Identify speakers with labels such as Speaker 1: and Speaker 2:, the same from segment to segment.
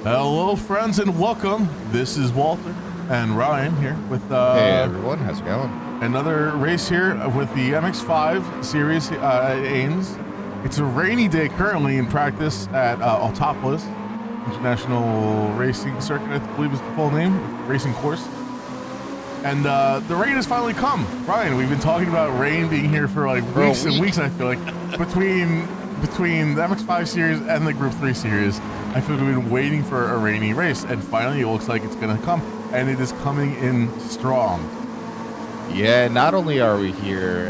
Speaker 1: Hello, friends, and welcome. This is Walter and Ryan here with
Speaker 2: Hey everyone, how's it going?
Speaker 1: another race here with the MX5 series at Ames. It's a rainy day currently in practice at Autopolis International Racing Circuit, I believe is the full name, racing course. And the rain has finally come. Ryan, we've been talking about rain being here for like weeks and weeks, I feel like, between the MX5 series and the Group 3 series. I feel like we've been waiting for a rainy race, and finally it looks like it's going to come, and it is coming in strong.
Speaker 2: Yeah, not only are we here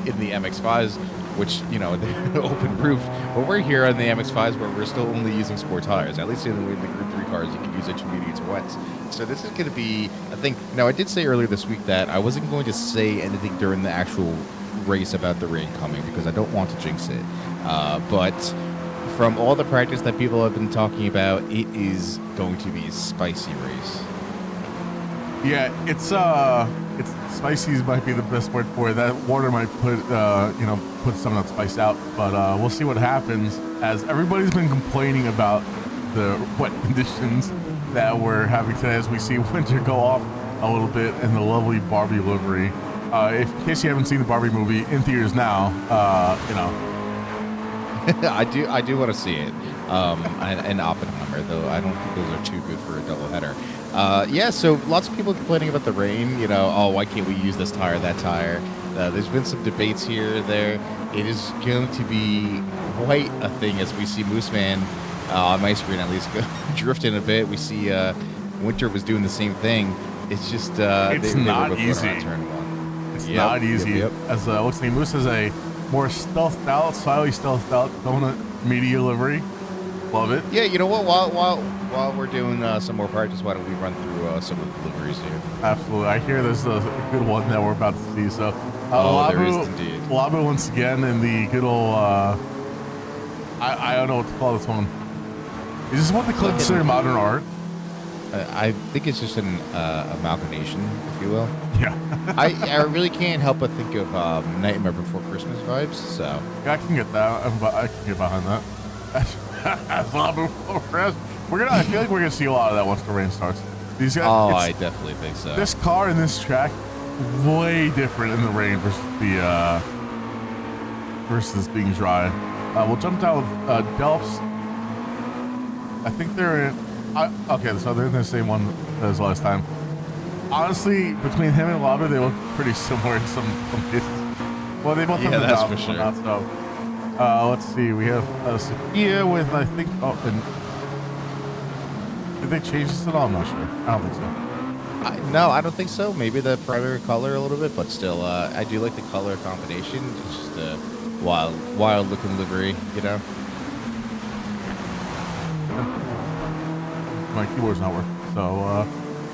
Speaker 2: in the MX5s, which, you know, they're open roof, but we're here on the MX5s where we're still only using sport tires. At least in the Group 3 cars, you can use intermediate to wets. So this is going to be a thing. Now, I did say earlier this week that I wasn't going to say anything during the actual race about the rain coming because I don't want to jinx it. But from all the practice that people have been talking about, it is going to be a spicy race.
Speaker 1: Yeah, it's spicy might be the best word for it. That water might put some of that spice out, but we'll see what happens. As everybody's been complaining about the wet conditions that we're having today, as we see winter go off a little bit in the lovely Barbie livery. In case you haven't seen the Barbie movie in theaters now,
Speaker 2: I do want to see it. And Oppenheimer, though I don't think those are too good for a doubleheader. Yeah, so lots of people complaining about the rain. You know, oh, why can't we use this tire, that tire? There's been some debates here or there. It is going to be quite a thing as we see Mooseman on my screen at least drifting a bit. We see Winter was doing the same thing. It's just
Speaker 1: it's not easy. It's not easy.
Speaker 2: Yep.
Speaker 1: As looks like Moose has a more stealthed out, slightly stealthed out donut media livery. Love it.
Speaker 2: Yeah, you know what? While we're doing some more practice, why don't we run through some of the deliveries here?
Speaker 1: Absolutely. I hear there's a good one that we're about to see. So,
Speaker 2: there is indeed.
Speaker 1: Labu once again in the good old. I don't know what to call this one. Is this what they consider modern art?
Speaker 2: I think it's just an amalgamation, if you will.
Speaker 1: Yeah.
Speaker 2: I really can't help but think of Nightmare Before Christmas vibes. So
Speaker 1: yeah, I can get that. I can get behind that. Labu I feel like we're gonna see a lot of that once the rain starts. These guys.
Speaker 2: Oh, I definitely think so.
Speaker 1: This car and this track, way different in the rain versus being dry. We'll jump down with Delps. I think they're in. Okay, so they're in the same one as last time. Honestly, between him and Labu, they look pretty similar in some cases. Well, they both have the
Speaker 2: that's
Speaker 1: down,
Speaker 2: for sure.
Speaker 1: Not so. Let's see. We have Sophia with, I think. Oh, and did they change this at all? I'm not sure. I don't think so.
Speaker 2: No, I don't think so. Maybe the primary color a little bit, but still, I do like the color combination. It's just a wild looking livery, you know.
Speaker 1: My keyboard's not working. So,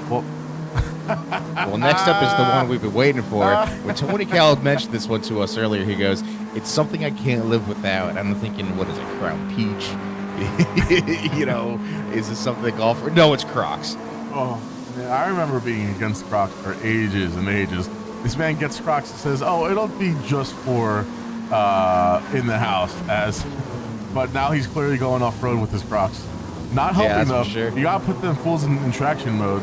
Speaker 1: well.
Speaker 2: Well, next up is the one we've been waiting for. When Tony Cal mentioned this one to us earlier, he goes, "It's something I can't live without." And I'm thinking, what is it, Crown Peach? You know, is this something golf? No, it's Crocs.
Speaker 1: Oh, man, I remember being against Crocs for ages and ages. This man gets Crocs and says, "Oh, it'll be just for in the house." But now he's clearly going off road with his Crocs. Not helping though.
Speaker 2: Sure.
Speaker 1: You gotta put them fools in traction mode.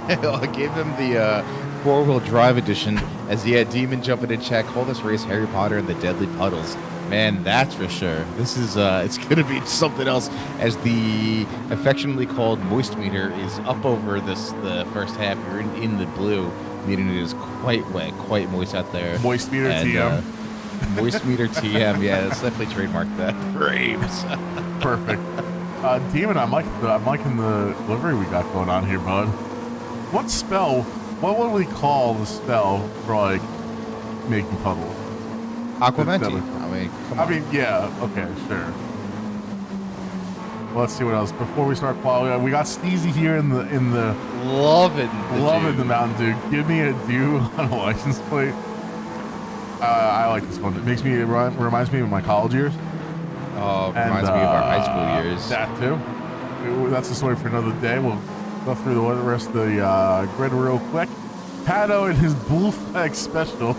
Speaker 2: I gave him the four-wheel drive edition as he had Demon jumping in check. Call this race Harry Potter and the Deadly Puddles. Man, that's for sure. This is it's gonna be something else as the affectionately called moist meter is up over the first half. You're in the blue, meaning it is quite wet, quite moist out there.
Speaker 1: Moist meter TM.
Speaker 2: Moist meter TM. Yeah, that's definitely trademarked that for Ames.
Speaker 1: Perfect. Demon, I'm liking the livery we got going on here, bud. What would we call the spell for like making puddles?
Speaker 2: Aquamenti. Come on.
Speaker 1: I mean, yeah, okay, sure. Well, let's see what else. Before we start qualifying, we got Sneezy here in the
Speaker 2: loving
Speaker 1: the Mountain Dew. Give me a Dew on a license plate. I like this one. It reminds me of my college years.
Speaker 2: Oh, reminds me of our high school years.
Speaker 1: That too. That's a story for another day. We'll go through the rest of the grid real quick. Pato and his Blue Flag Special,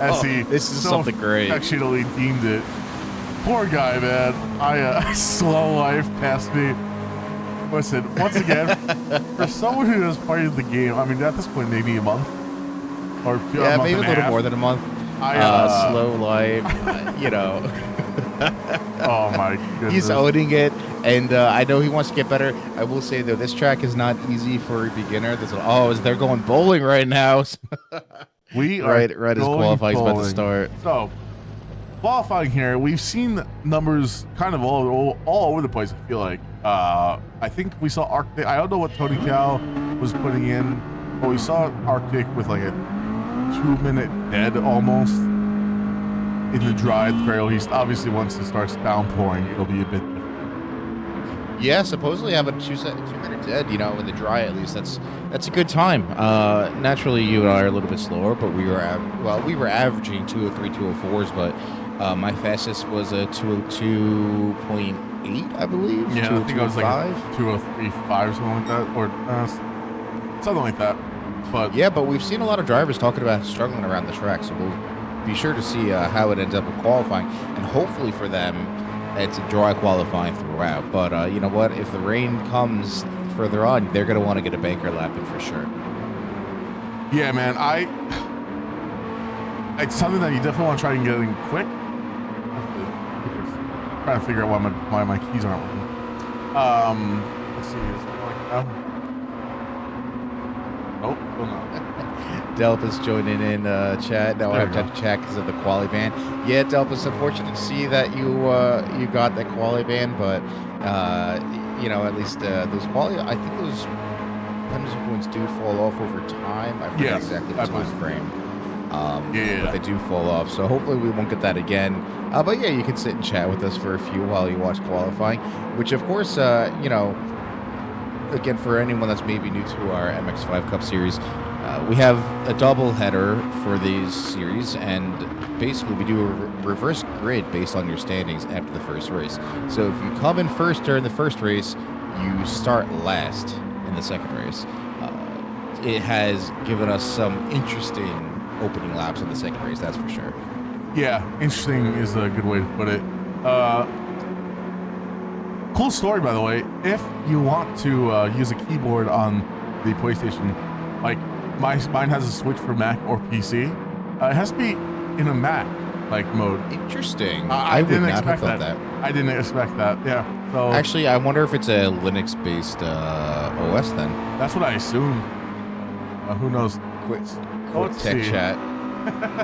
Speaker 1: as he
Speaker 2: this is
Speaker 1: so
Speaker 2: something great.
Speaker 1: affectionately deemed it. Poor guy, man. Slow life passed me. Listen, once again, for someone who has played the game, I mean, at this point, maybe a month or two,
Speaker 2: Yeah,
Speaker 1: a month
Speaker 2: maybe a
Speaker 1: and
Speaker 2: little
Speaker 1: half.
Speaker 2: more than a month. Slow life, you know.
Speaker 1: Oh my goodness.
Speaker 2: He's owning it, and I know he wants to get better. I will say though, this track is not easy for a beginner. They're going bowling right now.
Speaker 1: We are
Speaker 2: right as qualifying is about to start.
Speaker 1: So, qualifying here, we've seen numbers kind of all over the place. I feel like I think we saw Arctic. I don't know what Tony Cal was putting in, but we saw Arctic with like a 2-minute dead almost in the dry trail. He's obviously once it starts downpouring, it'll be a bit different.
Speaker 2: Yeah, supposedly have a 2-minute dead, you know, in the dry at least. That's a good time. Naturally, you and I are a little bit slower, but we were averaging 203, 204s, but my fastest was a 202.8, I believe.
Speaker 1: Yeah, I think I was like 203.5, something like that, or something like that. But
Speaker 2: yeah, but we've seen a lot of drivers talking about struggling around the track, so we'll be sure to see how it ends up with qualifying, and hopefully for them, it's a dry qualifying throughout. But you know what? If the rain comes further on, they're going to want to get a banker lap in for sure.
Speaker 1: Yeah, man. It's something that you definitely want to try and get in quick. Trying to figure out why my keys aren't working. Let's see. Is it like oh, still not.
Speaker 2: Delpa's joining in chat. Now I have to chat because of the quali ban. Yeah, Delpa's unfortunate to see that you got that quali ban, but you know, at least those quali, I think those penalty points do fall off over time. I forget exactly the time frame. But they do fall off, so hopefully we won't get that again. But yeah, you can sit and chat with us for a few while you watch qualifying, which of course, you know, again, for anyone that's maybe new to our MX5 Cup series, we have a double header for these series, and basically we do a reverse grid based on your standings after the first race. So if you come in first during the first race, you start last in the second race. It has given us some interesting opening laps in the second race, that's for sure.
Speaker 1: Yeah, interesting is a good way to put it. Cool story, by the way. If you want to use a keyboard on the PlayStation, like mine has a switch for Mac or PC. It has to be in a Mac like mode.
Speaker 2: Interesting.
Speaker 1: I
Speaker 2: would
Speaker 1: didn't
Speaker 2: not
Speaker 1: expect
Speaker 2: have thought
Speaker 1: that. I didn't expect that. Yeah. So
Speaker 2: actually, I wonder if it's a Linux-based OS then.
Speaker 1: That's what I assume. Who knows?
Speaker 2: Quick
Speaker 1: Let's
Speaker 2: tech
Speaker 1: see.
Speaker 2: chat.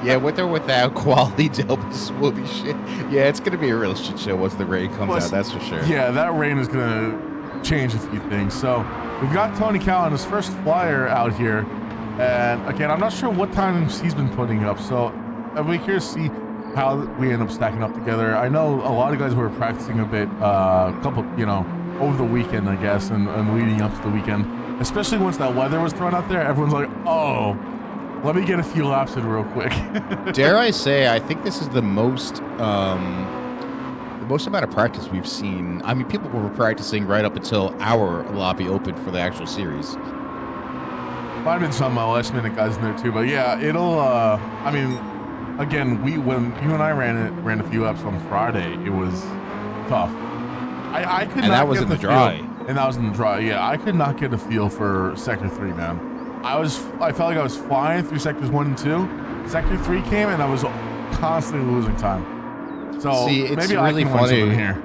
Speaker 2: Yeah, with or without quality, Delpis will be shit. Yeah, it's gonna be a real shit show once the rain comes out. That's for sure.
Speaker 1: Yeah, that rain is gonna change a few things. So we've got Tony Cal on his first flyer out here, and again, I'm not sure what times he's been putting up. So we're curious to see how we end up stacking up together. I know a lot of guys were practicing a bit, over the weekend, I guess, and leading up to the weekend. Especially once that weather was thrown out there, everyone's like, oh, let me get a few laps in real quick.
Speaker 2: Dare I say, I think this is the most amount of practice we've seen. I mean, people were practicing right up until our lobby opened for the actual series.
Speaker 1: Might have been some last minute guys in there too, but yeah, it'll, I mean, again, when you and I ran a few laps on Friday, it was tough. I could not
Speaker 2: that was
Speaker 1: get
Speaker 2: in the dry.
Speaker 1: And that was in the dry, yeah. I could not get a feel for Sector 3, man. I felt like I was flying through Sectors 1 and 2. Sector 3 came, and I was constantly losing time. So
Speaker 2: see, it's
Speaker 1: maybe
Speaker 2: really
Speaker 1: I can learn
Speaker 2: funny
Speaker 1: something here.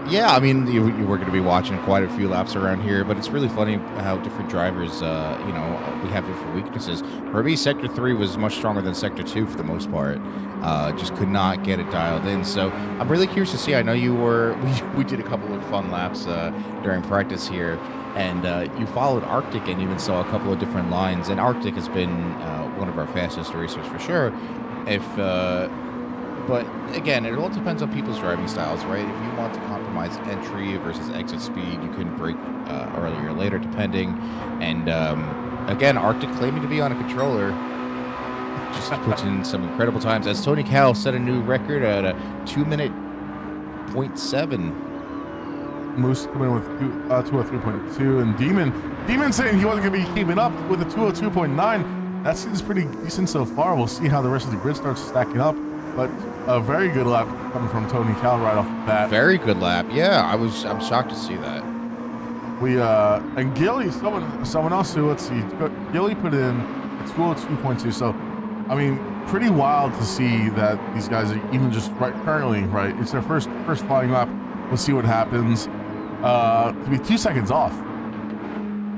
Speaker 2: Yeah, I mean, you were going to be watching quite a few laps around here, but it's really funny how different drivers, we have different weaknesses. For me, Sector 3 was much stronger than Sector 2 for the most part. Just could not get it dialed in. So I'm really curious to see. I know we did a couple of fun laps during practice here, and you followed Arctic and even saw a couple of different lines. And Arctic has been one of our fastest racers for sure. But again, it all depends on people's driving styles, right? If you want to compromise entry versus exit speed, you can brake earlier or later, depending. And again, Arctic claiming to be on a controller just puts in some incredible times. As Tony Cal set a new record at a 2-minute 0.7.
Speaker 1: Moose coming with 203.2, and Demon saying he wasn't going to be keeping up with a 202.9. That seems pretty decent so far. We'll see how the rest of the grid starts stacking up. But a very good lap coming from Tony Cal right off the bat.
Speaker 2: Very good lap. Yeah, I'm shocked to see that.
Speaker 1: And Gilly, someone else who, let's see, Gilly put in a 202.2. So, I mean, pretty wild to see that these guys are even just currently, it's their first flying lap. We'll see what happens. To be 2 seconds off.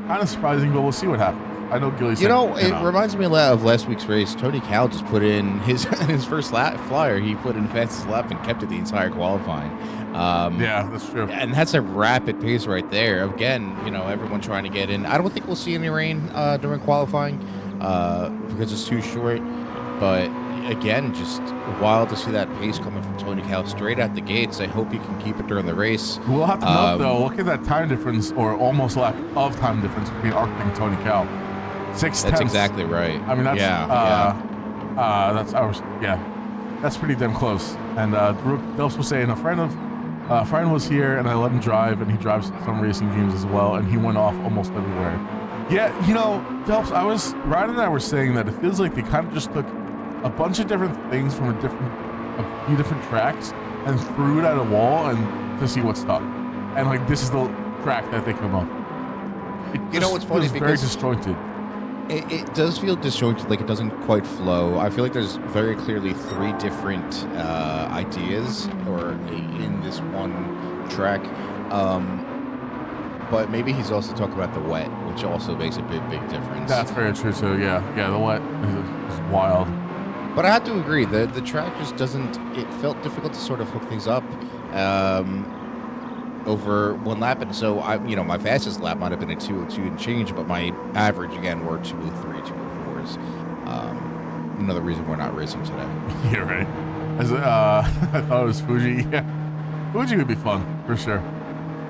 Speaker 1: Kind of surprising, but we'll see what happens. I know Gilly said,
Speaker 2: it reminds me a lot of last week's race. Tony Cal just put in his first lap flyer. He put in fastest lap and kept it the entire qualifying.
Speaker 1: Yeah, that's true.
Speaker 2: And that's a rapid pace right there. Again, everyone trying to get in. I don't think we'll see any rain during qualifying because it's too short. But again, just wild to see that pace coming from Tony Cal straight out the gates. I hope he can keep it during the race.
Speaker 1: We'll have to note, though, look at that time difference, or almost lap of time difference between Arctic and Tony Cal. 6 tenths.
Speaker 2: That's exactly right.
Speaker 1: I mean, that's that's pretty damn close. And Delps was saying a friend was here, and I let him drive, and he drives some racing teams as well, and he went off almost everywhere. Yeah, Delps, I was Ryan and I were saying that it feels like they kind of just took a bunch of different things from a few different tracks and threw it at a wall and to see what stuck. And like, this is the track that they come up.
Speaker 2: What's funny?
Speaker 1: It's very disjointed.
Speaker 2: It does feel disjointed, like it doesn't quite flow. I feel like there's very clearly 3 different ideas in this one track. But maybe he's also talking about the wet, which also makes a big difference.
Speaker 1: That's very true too. Yeah, the wet is wild.
Speaker 2: But I have to agree, the track just doesn't. It felt difficult to sort of hook things up over one lap, and so my fastest lap might have been a 202 and change, but my average again were 203, 204s. Another reason we're not racing today.
Speaker 1: You're right. I thought it was Fuji. Yeah, Fuji would be fun for sure.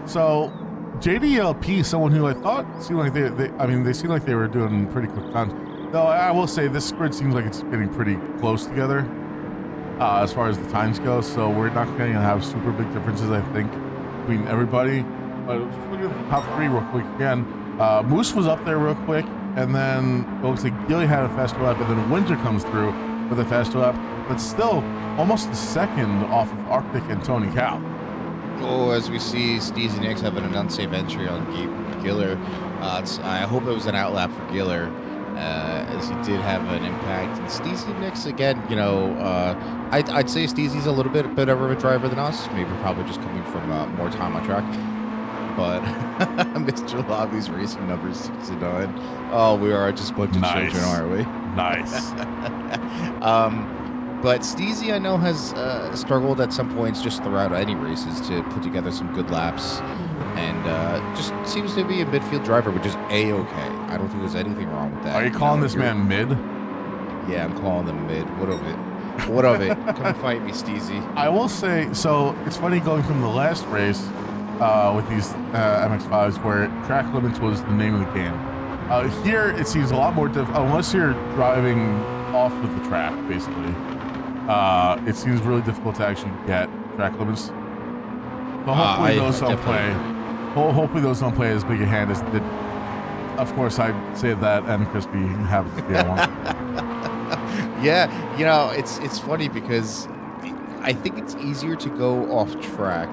Speaker 1: So JDLP, someone who I thought seemed like they seemed like they were doing pretty quick times. Though I will say this grid seems like it's getting pretty close together as far as the times go. So we're not going to have super big differences, I think, between everybody. But just looking at the top 3 real quick again. Moose was up there real quick, and then it looks like Gilly had a faster lap, and then Winter comes through with a faster lap, but still almost a second off of Arctic and Tony Cal.
Speaker 2: Oh, as we see Steezy Nicks having an unsafe entry on Giller. I hope it was an outlap for Giller, as he did have an impact. And Steezy Nicks, again, I'd say Steezy's a little bit better of a driver than us, maybe probably just coming from more time on track. But Mr. Lobby's racing numbers 69. Oh, we are just a bunch of children, aren't we?
Speaker 1: Nice.
Speaker 2: But Steezy, I know, has struggled at some points just throughout any races to put together some good laps, and just seems to be a midfield driver, which is A-okay. I don't think there's anything wrong with that.
Speaker 1: Are you calling this man mid?
Speaker 2: Yeah, I'm calling him mid. What of it? What of it? Come fight me, Steezy.
Speaker 1: I will say, so it's funny going from the last race with these MX-5s where track limits was the name of the game. Here, it seems a lot more difficult, unless you're driving off with the track, basically. It seems really difficult to actually get track limits. So hopefully those don't play. Hopefully those don't play as big a hand as did. Of course, I say that, and Crispy happens to be one.
Speaker 2: Yeah, it's funny because I think it's easier to go off track.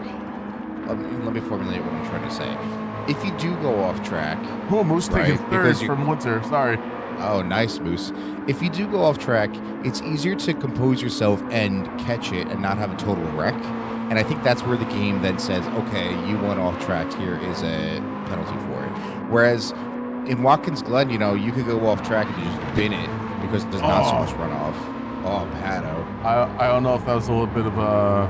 Speaker 2: Let me formulate what I'm trying to say. If you do go off track,
Speaker 1: Moose taking third from Winter. Sorry.
Speaker 2: Oh, nice, Moose. If you do go off track, it's easier to compose yourself and catch it and not have a total wreck. And I think that's where the game then says, okay, you went off track, here is a penalty for it. Whereas in Watkins Glen, you could go off track and you just bin it because there's not so much runoff. Oh, Pato.
Speaker 1: I don't know if that was a little bit of a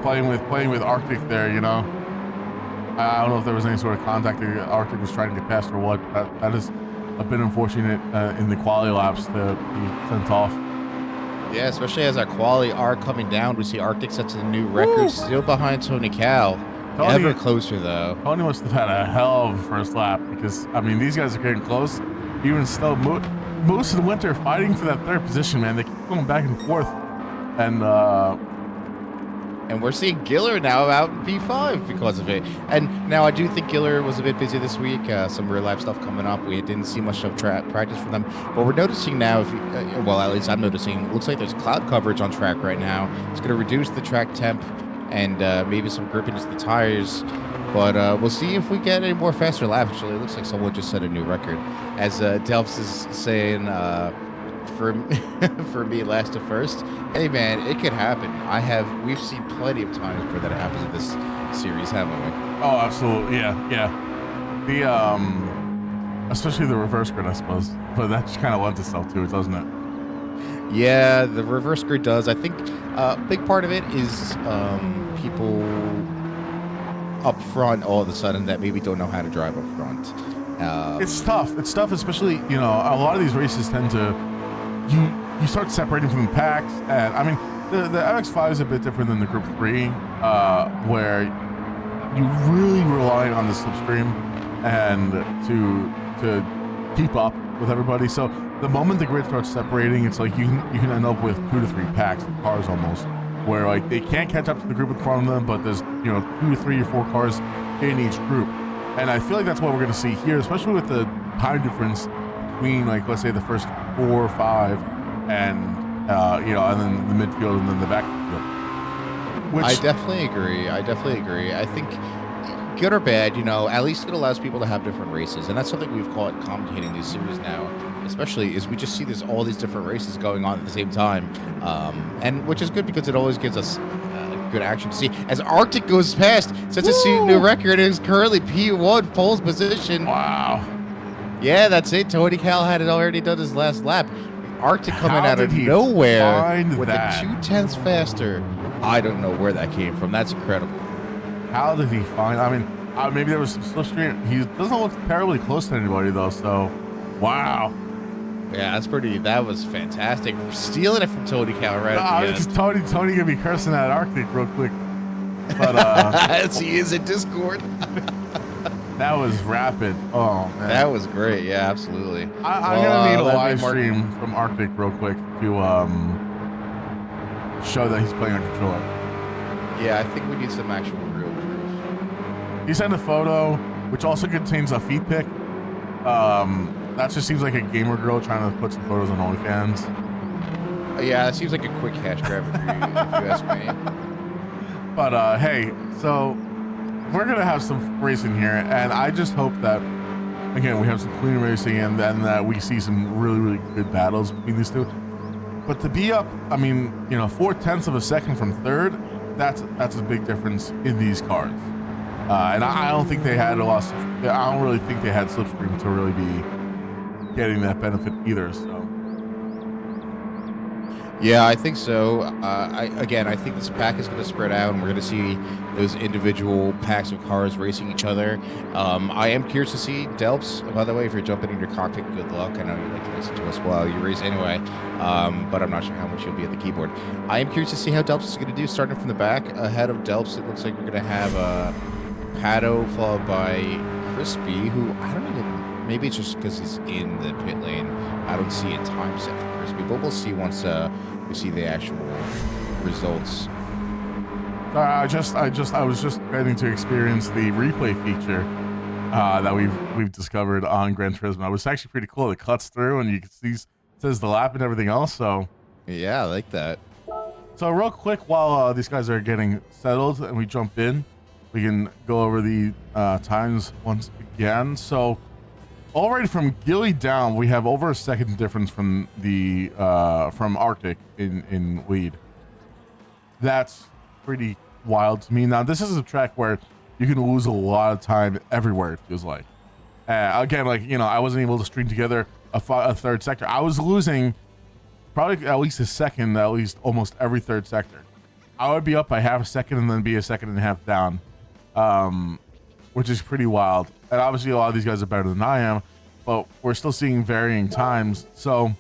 Speaker 1: playing with Arctic there, I don't know if there was any sort of contact that Arctic was trying to get past or what. That is a bit unfortunate in the quali laps to be sent off.
Speaker 2: Yeah, especially as our quali are coming down. We see Arctic sets a new record, still behind Tony Cal. Ever closer, though.
Speaker 1: Tony must have had a hell of a first lap because, these guys are getting close. Even still, Moose and Winter fighting for that third position, man. They keep going back and forth. And
Speaker 2: And we're seeing Giller now out in P5 because of it. And now I do think Giller was a bit busy this week. Some real life stuff coming up. We didn't see much of practice from them. But we're noticing now, well, at least I'm noticing, it looks like there's cloud coverage on track right now. It's going to reduce the track temp and maybe some grippiness to the tires. But we'll see if we get any more faster laps. Actually, it looks like someone just set a new record. As Delps is saying, for me last to first. Hey man, it could happen. We've seen plenty of times where that happens in this series, haven't we?
Speaker 1: Oh, absolutely. Yeah. The especially the reverse grid, I suppose. But that just kind of lends itself to it, doesn't it?
Speaker 2: Yeah, the reverse grid does. I think a big part of it is people up front all of a sudden that maybe don't know how to drive up front. It's
Speaker 1: tough. It's tough, especially, a lot of these races tend to you start separating from the packs, and I mean the MX5 is a bit different than the Group 3, where you really rely on the slipstream and to keep up with everybody. So the moment the grid starts separating, it's like you can end up with 2 to 3 packs of cars almost, where like they can't catch up to the group in front of them, but there's 2 to 3 or 4 cars in each group, and I feel like that's what we're going to see here, especially with the time difference between, like, let's say the first 4 or 5 and and then the midfield and then the back field.
Speaker 2: I definitely agree. I think good or bad, at least it allows people to have different races, and that's something we've called commentating these series now, especially is we just see there's all these different races going on at the same time, and which is good because it always gives us good action to see. As Arctic goes past, sets a new record, and is currently P1 pole's position.
Speaker 1: Wow.
Speaker 2: Yeah, that's it. Tony Cal had it already done his last lap. Arctic coming out of nowhere with a 2/10 faster. I don't know where that came from. That's incredible.
Speaker 1: How did he find? I mean, maybe there was some slipstream. He doesn't look terribly close to anybody though. So, wow.
Speaker 2: Yeah, that was fantastic. Stealing it from Tony Cal right at the end.
Speaker 1: Tony gonna be cursing at Arctic real quick. But
Speaker 2: as he is in Discord.
Speaker 1: That was rapid. Oh man,
Speaker 2: that was great. Yeah, absolutely.
Speaker 1: I'm gonna need a live stream from Arctic real quick to show that he's playing on controller.
Speaker 2: Yeah, I think we need some actual real proof.
Speaker 1: He sent a photo, which also contains a feed pic. That just seems like a gamer girl trying to put some photos on OnlyFans.
Speaker 2: Yeah, that seems like a quick cash grab if you ask me.
Speaker 1: But hey, so we're gonna have some racing here, and I just hope that again we have some clean racing, and then that we see some really, really good battles between these two. But to be up, 4/10 of a second from third, that's a big difference in these cars. And I don't think they had a lot. I don't really think they had slipstream to really be getting that benefit either. So.
Speaker 2: Yeah, I think so. I think this pack is going to spread out, and we're going to see those individual packs of cars racing each other. I am curious to see Delps. By the way, if you're jumping in your cockpit, good luck. I know you like to listen to us while you race anyway, but I'm not sure how much you'll be at the keyboard. I am curious to see how Delps is going to do, starting from the back. Ahead of Delps, it looks like we're going to have Pato followed by Crispy, who I don't even, maybe it's just because he's in the pit lane. I don't see a time set for Crispy, but we'll see once we see the actual results.
Speaker 1: I was just getting to experience the replay feature that we've discovered on Gran Turismo. It was actually pretty cool. It cuts through and you can see, it says the lap and everything else. So
Speaker 2: yeah, I like that.
Speaker 1: So real quick, while these guys are getting settled and we jump in, we can go over the times once again. So already from Gilly down, we have over a second difference from the from Arctic in lead. That's pretty wild to me. Now, this is a track where you can lose a lot of time everywhere, it feels like. Again, I wasn't able to string together a third sector. I was losing probably at least a second, at least almost every third sector. I would be up by half a second and then be a second and a half down, which is pretty wild. And obviously, a lot of these guys are better than I am, but we're still seeing varying times. So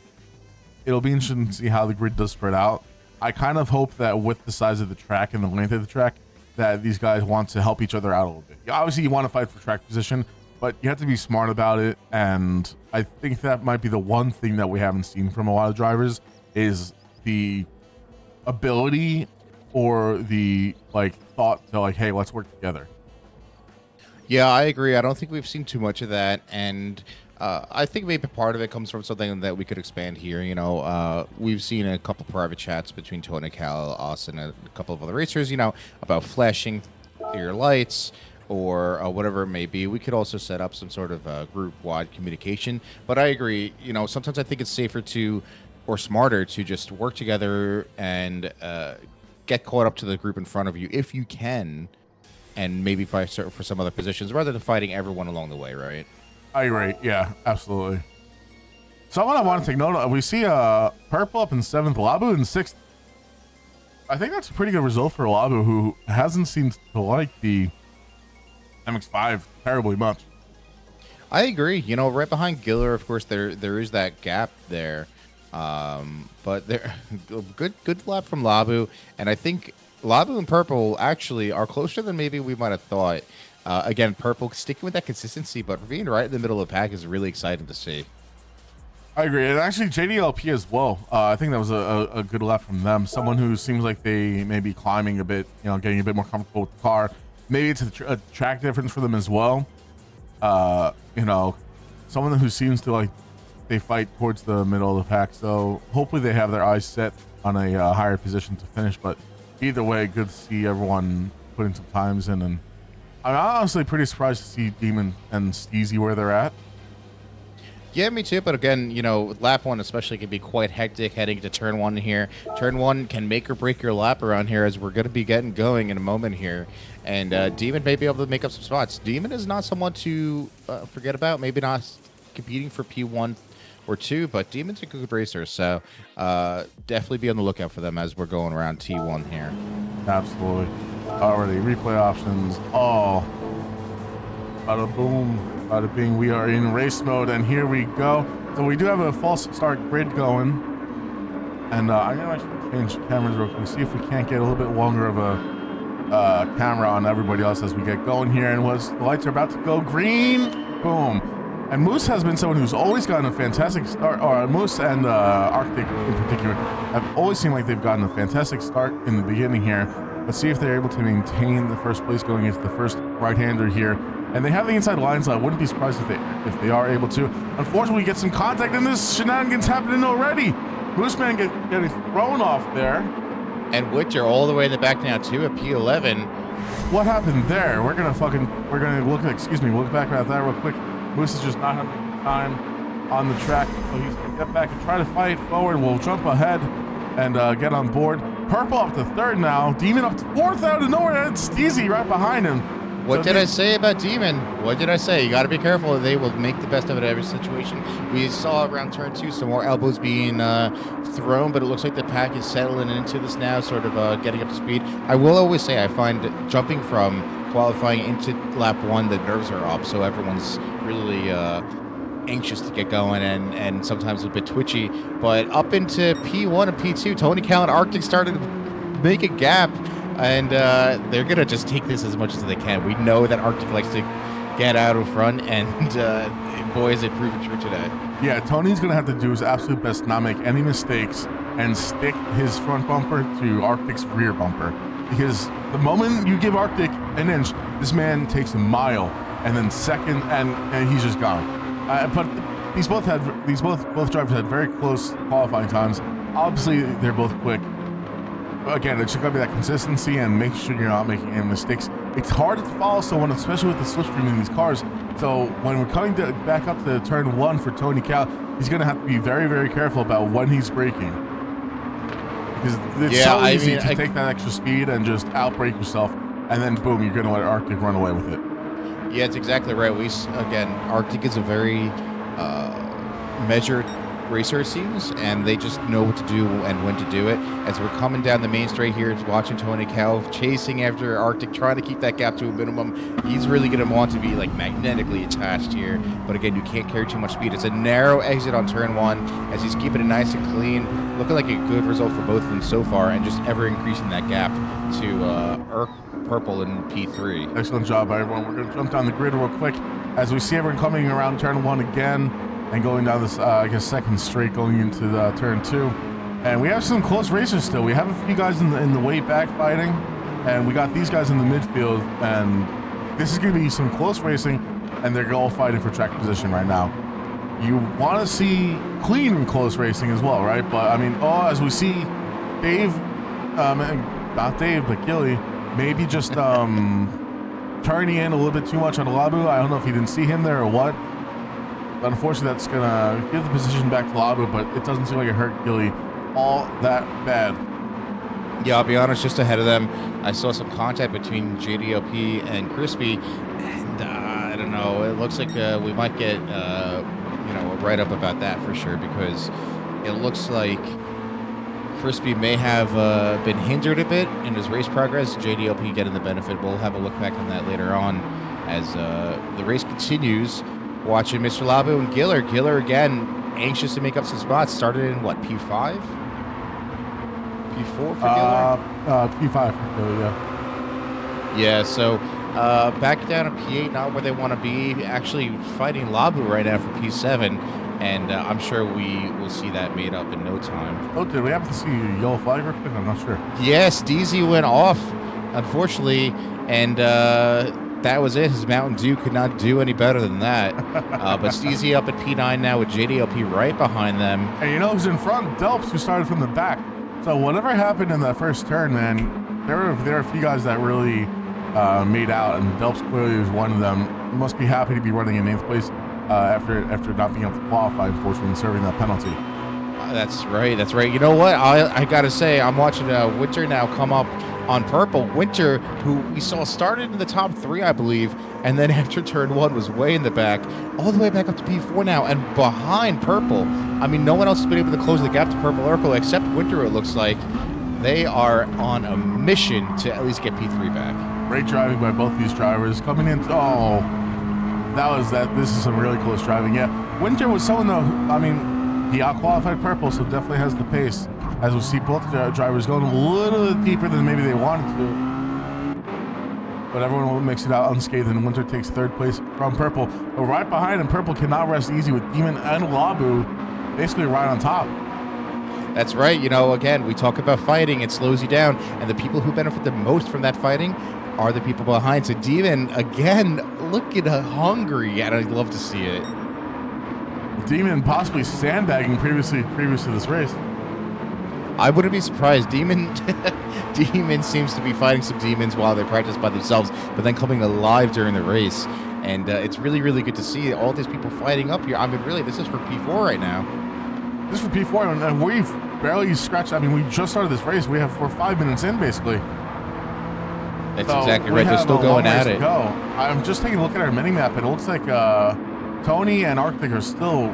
Speaker 1: it'll be interesting to see how the grid does spread out. I kind of hope that with the size of the track and the length of the track, that these guys want to help each other out a little bit. Obviously, you want to fight for track position, but you have to be smart about it. And I think that might be the one thing that we haven't seen from a lot of drivers is the ability or the thought to hey, let's work together.
Speaker 2: Yeah, I agree. I don't think we've seen too much of that, and I think maybe part of it comes from something that we could expand here. We've seen a couple private chats between Tony, Cal, us, and a couple of other racers, about flashing your lights or whatever it may be. We could also set up some sort of group-wide communication. But I agree, sometimes I think it's safer or smarter to just work together and get caught up to the group in front of you if you can, and maybe fight for some other positions rather than fighting everyone along the way, right?
Speaker 1: I agree. Yeah, absolutely. Someone I want to take note of, we see Purple up in 7th, Labu in 6th. I think that's a pretty good result for Labu, who hasn't seemed to like the MX5 terribly much.
Speaker 2: I agree. Right behind Giller, of course, there is that gap there. But there, good lap from Labu, and I think Labu and Purple actually are closer than maybe we might have thought. Again, Purple sticking with that consistency, but being right in the middle of the pack is really exciting to see.
Speaker 1: I agree, and actually JDLP as well. I think that was a good lap from them. Someone who seems like they may be climbing a bit, getting a bit more comfortable with the car. Maybe it's a track difference for them as well. Someone who seems to they fight towards the middle of the pack. So hopefully they have their eyes set on a higher position to finish. But either way, good to see everyone putting some times in, and I'm honestly pretty surprised to see Demon and Steezy where they're at.
Speaker 2: Yeah, me too. But again, lap 1 especially can be quite hectic heading to turn 1 here. Turn 1 can make or break your lap around here, as we're going to be getting going in a moment here. And Demon may be able to make up some spots. Demon is not someone to forget about. Maybe not competing for P1 or 2, but Demon's a good racer. So definitely be on the lookout for them as we're going around T1 here.
Speaker 1: Absolutely. Already replay options. Oh, bada boom, bada bing. We are in race mode, and here we go. So we do have a false start grid going, and I'm gonna actually change cameras real quick, see if we can't get a little bit longer of a camera on everybody else as we get going here. And the lights are about to go green. Boom. And Moose has been someone who's always gotten a fantastic start, or Moose and Arctic in particular have always seemed like they've gotten a fantastic start in the beginning here. Let's see if they're able to maintain the first place going into the first right-hander here. And they have the inside lines, so I wouldn't be surprised if they are able to. Unfortunately, we get some contact, and this shenanigans happening already. Mooseman getting thrown off there.
Speaker 2: And Witcher all the way in the back now too at P11.
Speaker 1: What happened there? We're gonna look back at that real quick. Moose is just not having time on the track, so he's gonna get back and try to fight forward. We'll jump ahead and get on board. Purple up to 3rd now. Demon up to 4th out of nowhere. And Steezy right behind him.
Speaker 2: What did I say about Demon? What did I say? You got to be careful. They will make the best of it every situation. We saw around turn 2 some more elbows being thrown, but it looks like the pack is settling into this now, sort of getting up to speed. I will always say I find jumping from qualifying into lap 1, the nerves are up, so everyone's really anxious to get going and sometimes a bit twitchy. But up into P1 and P2, Tony Cal and Arctic started to make a gap, and they're going to just take this as much as they can. We know that Arctic likes to get out in front, and boy, is it proven true today. Yeah, Tony's going to have to do his absolute best not make any mistakes and stick his front bumper to Arctic's rear bumper. Because the moment you give Arctic an inch, this man takes a mile, and then second, and he's just gone. But both drivers had very close qualifying times. Obviously, they're both quick. Again, it's just got to be that consistency and make sure you're not making any mistakes. It's hard to follow someone, especially with the slipstream in these cars. So when we're coming back up to turn 1 for Tony Cal, he's going to have to be very, very careful about when he's braking. Because it's so easy to take that extra speed and just outbrake yourself, and then boom, you're going to let Arctic run away with it. Yeah, it's exactly right. Arctic is a very measured racer, it seems, and they just know what to do and when to do it. As we're coming down the main straight here, it's watching Tony Cal chasing after Arctic, trying to keep that gap to a minimum. He's really going to want to be magnetically attached here, but again, you can't carry too much speed. It's a narrow exit on turn 1 as he's keeping it nice and clean. Looking like a good result for both of them so far, and just ever increasing that gap to Purple in P3. Excellent job by everyone. We're going to jump down the grid real quick as we see everyone coming around turn 1 again and going down this, second straight going into turn 2.
Speaker 1: And we have some close racers still. We have a few guys in the way back fighting, and we got these guys in the midfield. And this is going to be some close racing, and they're all fighting for track position right now. You want to see clean and close racing as well, right? But I mean, as we see Dave, not Dave, but Gilly, maybe just turning in a little bit too much on Labu. I don't know if he didn't see him there or what. But unfortunately, that's going to give the position back to Labu, but it doesn't seem like it hurt Gilly all that bad.
Speaker 2: Yeah, I'll be honest, just ahead of them, I saw some contact between JDOP and Crispy, and I don't know, it looks like we might get a write-up about that for sure, because it looks like Crispy may have been hindered a bit in his race progress. JDOP getting the benefit. We'll have a look back on that later on as the race continues. Watching Mr. Labu and Giller. Giller, again, anxious to make up some spots. Started in, what, P5? P4 for Giller?
Speaker 1: P5 for Giller, yeah.
Speaker 2: Yeah, so back down to P8, not where they want to be. Actually fighting Labu right now for P7, and I'm sure we will see that made up in no time.
Speaker 1: Oh, did we happen to see a yellow flag real quick? I'm not sure.
Speaker 2: Yes, DZ went off, unfortunately, and that was it. His Mountain Dew could not do any better than that. But Steezy up at P9 now with JDLP right behind them.
Speaker 1: And you know who's in front? Delps, who started from the back. So whatever happened in that first turn, man, there are a few guys that really made out, and Delps clearly was one of them. He must be happy to be running in 8th place after not being able to qualify, unfortunately, and serving that penalty.
Speaker 2: That's right. That's right. You know what? I got to say, I'm watching Winter now come up on purple. Winter, who we saw started in the top 3, I believe, and then after turn 1 was way in the back, all the way back up to P4 now, and behind purple. I mean, no one else has been able to close the gap to purple Urkel except Winter, it looks like. They are on a mission to at least get P3 back.
Speaker 1: Great driving by both these drivers. Coming in, this is some really close driving. Yeah, Winter was someone, though, I mean, he out-qualified purple, so definitely has the pace. As we see both drivers going a little bit deeper than maybe they wanted to. But everyone makes it out unscathed, and Winter takes 3rd place from purple. But right behind him, purple cannot rest easy with Demon and Labu basically right on top.
Speaker 2: That's right. You know, again, we talk about fighting. It slows you down. And the people who benefit the most from that fighting are the people behind. So Demon, again, looking hungry, and I'd love to see it.
Speaker 1: Demon possibly sandbagging previously to this race.
Speaker 2: I wouldn't be surprised. Demon seems to be fighting some demons while they practice by themselves, but then coming alive during the race. And it's really, really good to see all these people fighting up here. I mean, really, this is for P4 right now.
Speaker 1: This is for P4, and we've barely scratched. I mean, we just started this race. We're 5 minutes in, basically.
Speaker 2: That's exactly right. They're still going at it.
Speaker 1: I'm just taking a look at our mini-map, and it looks like Tony and Arctic are still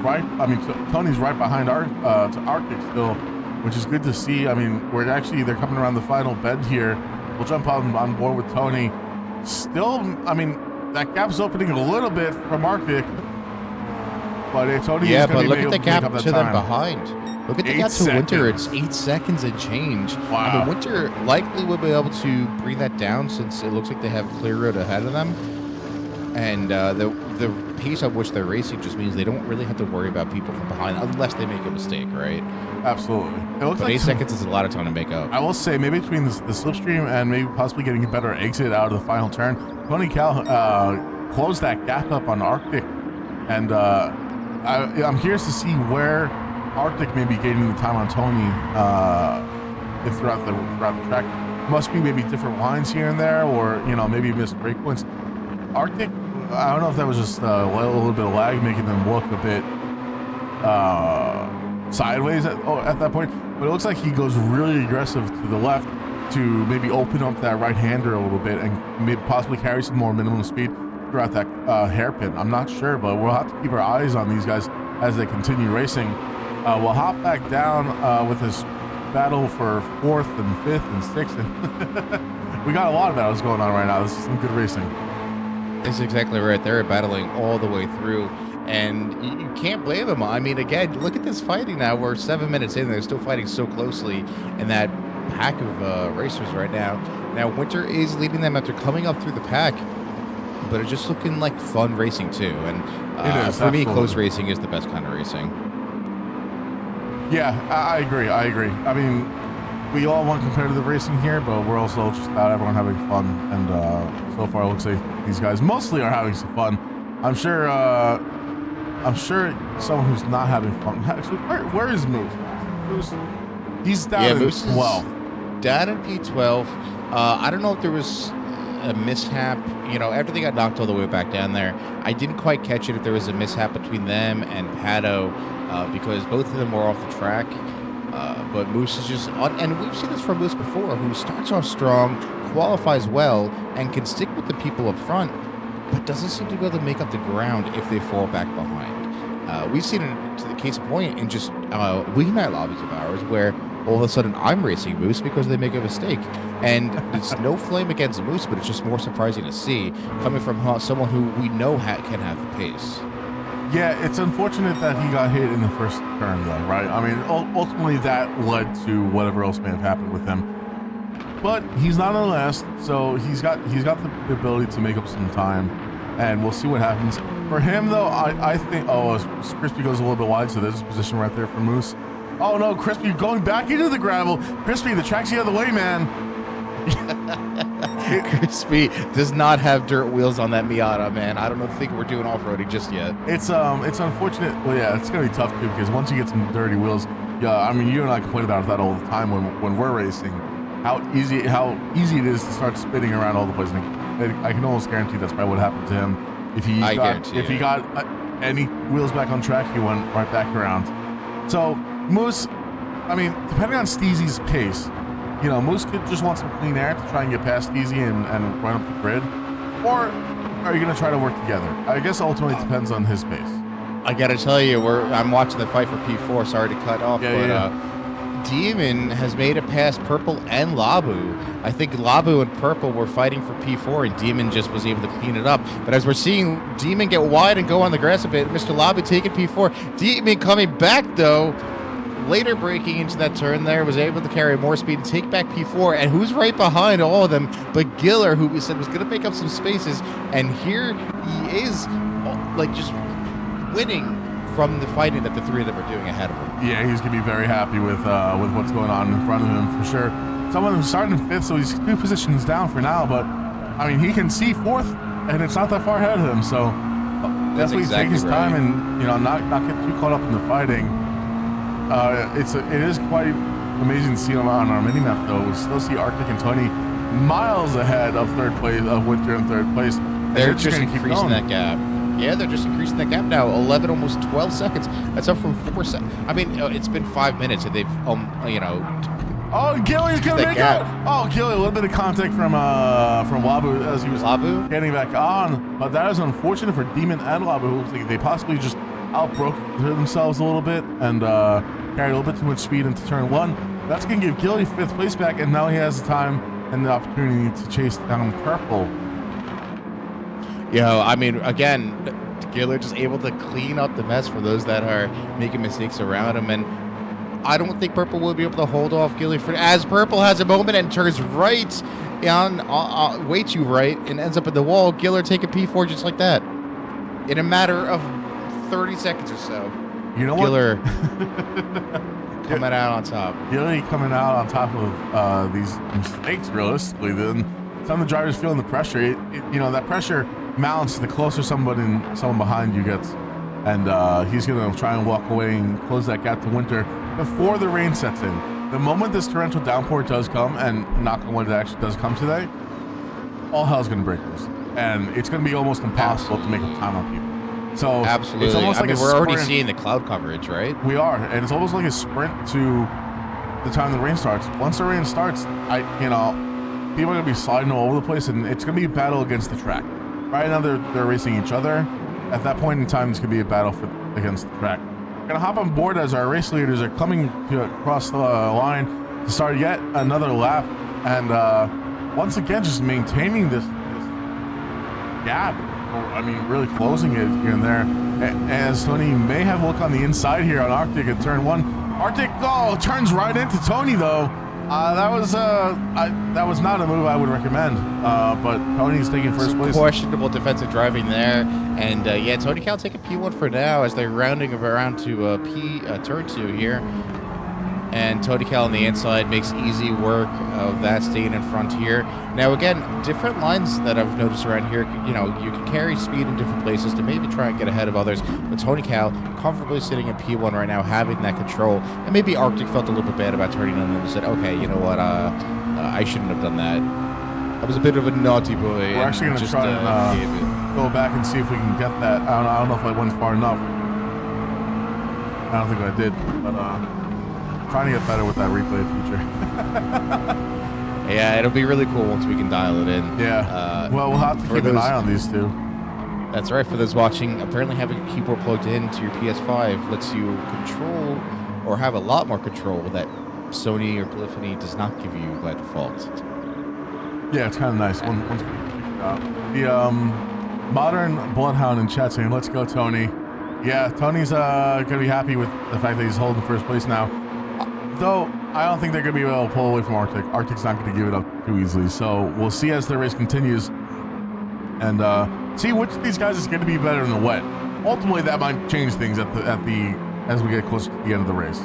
Speaker 1: right. I mean, Tony's right behind Arctic still, which is good to see. I mean, they're coming around the final bend here. We'll jump on board with Tony. Still, I mean, that gap's opening a little bit from Arctic. But Tony is going to be able to make up that time. Yeah, but look at the gap
Speaker 2: to them behind. Look at the gap to Winter. It's 8 seconds and change.
Speaker 1: Wow.
Speaker 2: I mean, Winter likely will be able to bring that down since it looks like they have clear road ahead of them. And the pace at which they're racing just means they don't really have to worry about people from behind unless they make a mistake, right?
Speaker 1: Absolutely. It looks
Speaker 2: but
Speaker 1: like
Speaker 2: 8 seconds is a lot of time to make up.
Speaker 1: I will say, maybe between the slipstream and maybe possibly getting a better exit out of the final turn, Tony Cal closed that gap up on Arctic. And I'm curious to see where Arctic may be gaining the time on Tony throughout the track. Must be maybe different lines here and there, or maybe missed breakpoints. Arctic, I don't know if that was just a little bit of lag making them look a bit sideways at that point, but it looks like he goes really aggressive to the left to maybe open up that right-hander a little bit and maybe possibly carry some more minimum speed throughout that hairpin. I'm not sure, but we'll have to keep our eyes on these guys as they continue racing. We'll hop back down with this battle for 4th and 5th and 6th. And we got a lot of battles going on right now. This is some good racing.
Speaker 2: That's exactly right. They're battling all the way through, and you can't blame them. I mean, again, look at this fighting now. We're 7 minutes in. They're still fighting so closely in that pack of racers right now. Now, Winter is leading them after coming up through the pack, but it's just looking like fun racing, too. And for me, close racing is the best kind of racing.
Speaker 1: Yeah, I agree. I mean, we all want competitive racing here, but we're also just about everyone having fun. And so far, it looks like these guys mostly are having some fun. I'm sure someone who's not having fun. Actually, where is Moose? Moose, he's down in 12.
Speaker 2: Down in P12. I don't know if there was a mishap. You know, everything got knocked all the way back down there. I didn't quite catch it if there was a mishap between them and Pato, because both of them were off the track. But Moose is just on, and we've seen this from Moose before, who starts off strong, qualifies well, and can stick with the people up front, but doesn't seem to be able to make up the ground if they fall back behind. We've seen it to the case of point in just weeknight lobbies of ours where all of a sudden I'm racing Moose because they make a mistake. And it's no flame against Moose, but it's just more surprising to see coming from someone who we know can have the pace.
Speaker 1: Yeah, it's unfortunate that he got hit in the first turn, though, right? I mean, ultimately that led to whatever else may have happened with him. But he's not on the last, so he's got the ability to make up some time, and we'll see what happens. For him, though, I think... Oh, Crispy goes a little bit wide, so there's a position right there for Moose. Oh, no, Crispy going back into the gravel. Crispy, the track's the other way, man.
Speaker 2: Crispy does not have dirt wheels on that Miata, man. I don't think we're doing off-roading just yet.
Speaker 1: It's unfortunate. Well, yeah, it's gonna be tough too because once you get some dirty wheels, yeah, I mean, you and I complain about that all the time when we're racing. How easy it is to start spinning around all the place. And I can almost guarantee that's probably what happened to him. If he got any wheels back on track, he went right back around. So Moose, I mean, depending on Steezy's pace. You know, Moose could just want some clean air to try and get past Easy and run up the grid. Or are you going to try to work together? I guess ultimately it depends on his pace.
Speaker 2: I got to tell you, I'm watching the fight for P4. Sorry to cut off, Demon has made it past Purple and Labu. I think Labu and Purple were fighting for P4, and Demon just was able to clean it up. But as we're seeing Demon get wide and go on the grass a bit, Mr. Labu taking P4. Demon coming back, though. Later breaking into that turn there, was able to carry more speed and take back P4, and who's right behind all of them but Giller, who we said was going to make up some spaces, and here he is, like, just winning from the fighting that the three of them are doing ahead of him.
Speaker 1: Yeah, he's going to be very happy with what's going on in front of him, for sure. Someone who's starting in 5th, so he's 2 positions down for now, but, I mean, he can see 4th, and it's not that far ahead of him, so definitely take his time and, you know, not get too caught up in the fighting. It is quite amazing to see on our mini map, though. We still see Arctic and Tony miles ahead of Winter in 3rd place.
Speaker 2: They're just increasing that gap. Yeah, they're just increasing that gap now. 11, almost 12 seconds. That's up from 4 seconds. I mean, it's been 5 minutes, and they've,
Speaker 1: Oh, Gilly's gonna make it! Oh, Gilly, a little bit of contact from Labu as he was getting back on, but that is unfortunate for Demon and Labu. Who looks like they possibly just outbroke themselves a little bit and carried a little bit too much speed into turn 1. That's gonna give Gilly 5th place back, and now he has the time and the opportunity to chase down Purple.
Speaker 2: I mean, again, Giller just able to clean up the mess for those that are making mistakes around him, and I don't think Purple will be able to hold off Giller as Purple has a moment and turns right on way too right and ends up at the wall. Giller taking P4 just like that in a matter of 30 seconds or so.
Speaker 1: You know
Speaker 2: Giller coming out on top.
Speaker 1: Giller coming out on top of these mistakes, realistically. Then some of the drivers feeling the pressure. You know, that pressure mounts the closer someone behind you gets. And he's going to try and walk away and close that gap to Winter before the rain sets in. The moment this torrential downpour does come, and knock on wood, it actually does come today, all hell's going to break loose. And it's going to be almost impossible to make up time on people. So
Speaker 2: absolutely,
Speaker 1: it's almost
Speaker 2: we're already seeing the cloud coverage, right?
Speaker 1: We are, and it's almost like a sprint to the time the rain starts. Once the rain starts, people are gonna be sliding all over the place, and it's gonna be a battle against the track. Right now, they're racing each other. At that point in time, it's gonna be a battle against the track. We're gonna hop on board as our race leaders are coming across the line to start yet another lap, and once again, just maintaining this gap. I mean, really closing it here and there. As Tony may have a look on the inside here on Arctic at turn 1. Arctic, turns right into Tony though. That was not a move I would recommend. But Tony's taking first place.
Speaker 2: Questionable defensive driving there, and Tony Cal taking P1 for now as they're rounding around to turn 2 here. And Tony Cal on the inside makes easy work of that staying in front here. Now, again, different lines that I've noticed around here, you know, you can carry speed in different places to maybe try and get ahead of others. But Tony Cal comfortably sitting in P1 right now, having that control. And maybe Arctic felt a little bit bad about turning on them and said, okay, you know what, I shouldn't have done that. I was a bit of a naughty boy.
Speaker 1: We're actually going to try and go back and see if we can get that. I don't know if I went far enough. I don't think I did, but trying to get better with that replay feature.
Speaker 2: Yeah, it'll be really cool once we can dial it in.
Speaker 1: Yeah. Well, we'll have to keep an eye on these two.
Speaker 2: That's right. For those watching, apparently having a keyboard plugged into your PS5 lets you control or have a lot more control that Sony or Polyphony does not give you by default.
Speaker 1: Yeah, it's kind of nice. Once we figure it out. The modern Bloodhound in chat saying, "Let's go, Tony." Yeah, Tony's gonna be happy with the fact that he's holding first place now. Though I don't think they're gonna be able to pull away from Arctic. Arctic's not gonna give it up too easily. So we'll see as the race continues, and see which of these guys is gonna be better in the wet. Ultimately, that might change things as we get closer to the end of the race.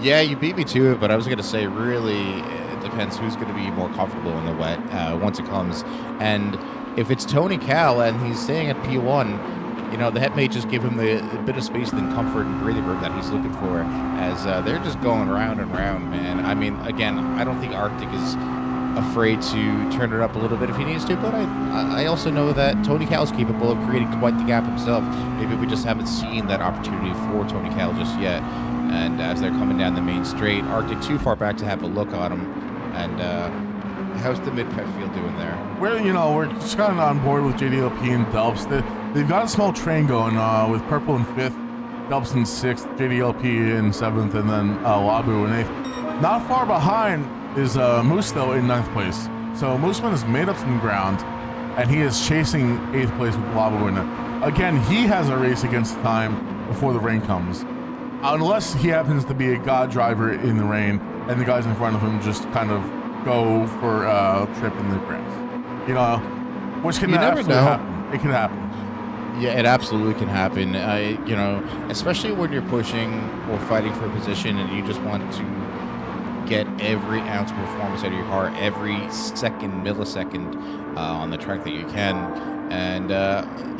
Speaker 2: Yeah, you beat me to it, but I was gonna say really. Depends who's going to be more comfortable in the wet once it comes. And if it's Tony Cal and he's staying at P1, you know, the head may just give him a bit of space and comfort and breathing room that he's looking for as they're just going round and round, man. I mean, again, I don't think Arctic is afraid to turn it up a little bit if he needs to, but I also know that Tony Cal is capable of creating quite the gap himself. Maybe we just haven't seen that opportunity for Tony Cal just yet. And as they're coming down the main straight, Arctic too far back to have a look on him. And how's the mid-pet field doing there?
Speaker 1: We're just kind of on board with JDLP and Dubs. They've got a small train going with Purple in 5th, Dubs in 6th, JDLP in 7th, and then Labu in 8th. Not far behind is Moose, though, in 9th place. So Mooseman has made up some ground, and he is chasing 8th place with Labu in it. Again, he has a race against time before the rain comes. Unless he happens to be a god driver in the rain, and the guys in front of him just kind of go for a trip in the grass. You know, which can absolutely happen. It can happen.
Speaker 2: Yeah, it absolutely can happen. You know, especially when you're pushing or fighting for a position and you just want to get every ounce of performance out of your car, every millisecond on the track that you can. And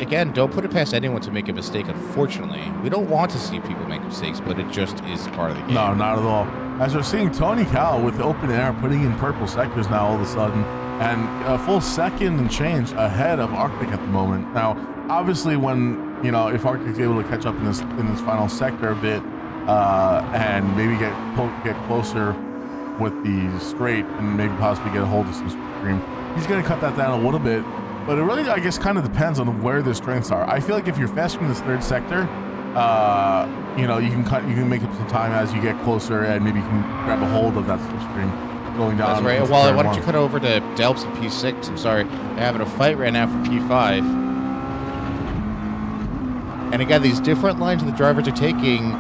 Speaker 2: again, don't put it past anyone to make a mistake, unfortunately. We don't want to see people make mistakes, but it just is part of the game.
Speaker 1: No, not at all. As we're seeing Tony Cal with the open air putting in purple sectors now all of a sudden, and a full second and change ahead of Arctic at the moment. Now, obviously when, if Arctic's able to catch up in this final sector a bit, and maybe get closer with the straight and maybe possibly get a hold of some screen, he's going to cut that down a little bit. But it really, I guess, kind of depends on where the strengths are. I feel like if you're faster in this third sector, you can make up some time as you get closer, and maybe you can grab a hold of that slipstream going down.
Speaker 2: That's right. Well, why don't you cut over to Delps in P6? I'm sorry, they're having a fight right now for P5. And again, these different lines the drivers are taking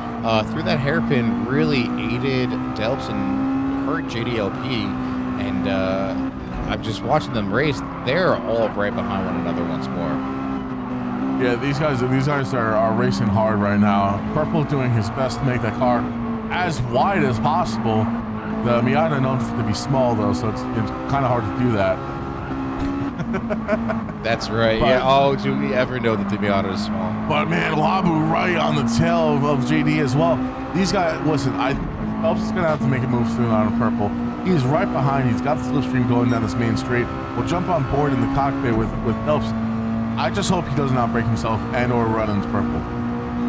Speaker 2: through that hairpin really aided Delps and hurt JDLP. And I'm just watching them race. They're all right behind one another once more.
Speaker 1: Yeah, these guys are racing hard right now. Purple's doing his best to make that car as wide as possible. The Miata known to be small though, so it's kind of hard to do that.
Speaker 2: That's right. Yeah. Oh, do we ever know that the Miata is small?
Speaker 1: But man, Labu right on the tail of JD as well. These guys, listen, Phelps is gonna have to make a move soon on Purple. He's right behind. He's got the slipstream going down this main straight. We'll jump on board in the cockpit with Phelps. I just hope he does not break himself and or run into Purple.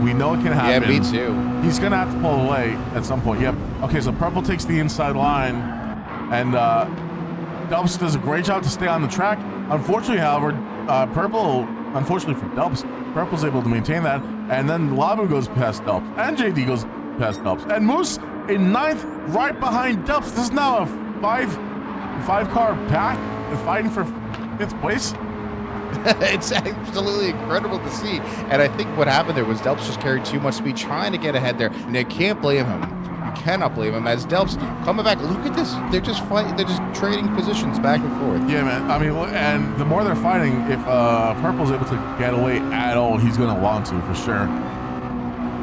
Speaker 1: We know it can happen.
Speaker 2: Yeah, me too.
Speaker 1: He's going to have to pull away at some point. Yep. Okay, so Purple takes the inside line, and Dubs does a great job to stay on the track. Unfortunately, however, unfortunately for Dubs, Purple's able to maintain that, and then Labu goes past Dubs, and JD goes past Dubs, and Moose in 9th, right behind Dubs. This is now a five-car pack fighting for 5th place.
Speaker 2: It's absolutely incredible to see. And I think what happened there was Delps just carried too much speed trying to get ahead there. And you can't blame him. You cannot blame him. As Delps coming back, look at this. They're just fighting. They're just trading positions back and forth.
Speaker 1: Yeah, man. I mean, and the more they're fighting, if Purple's able to get away at all, he's going to want to, for sure.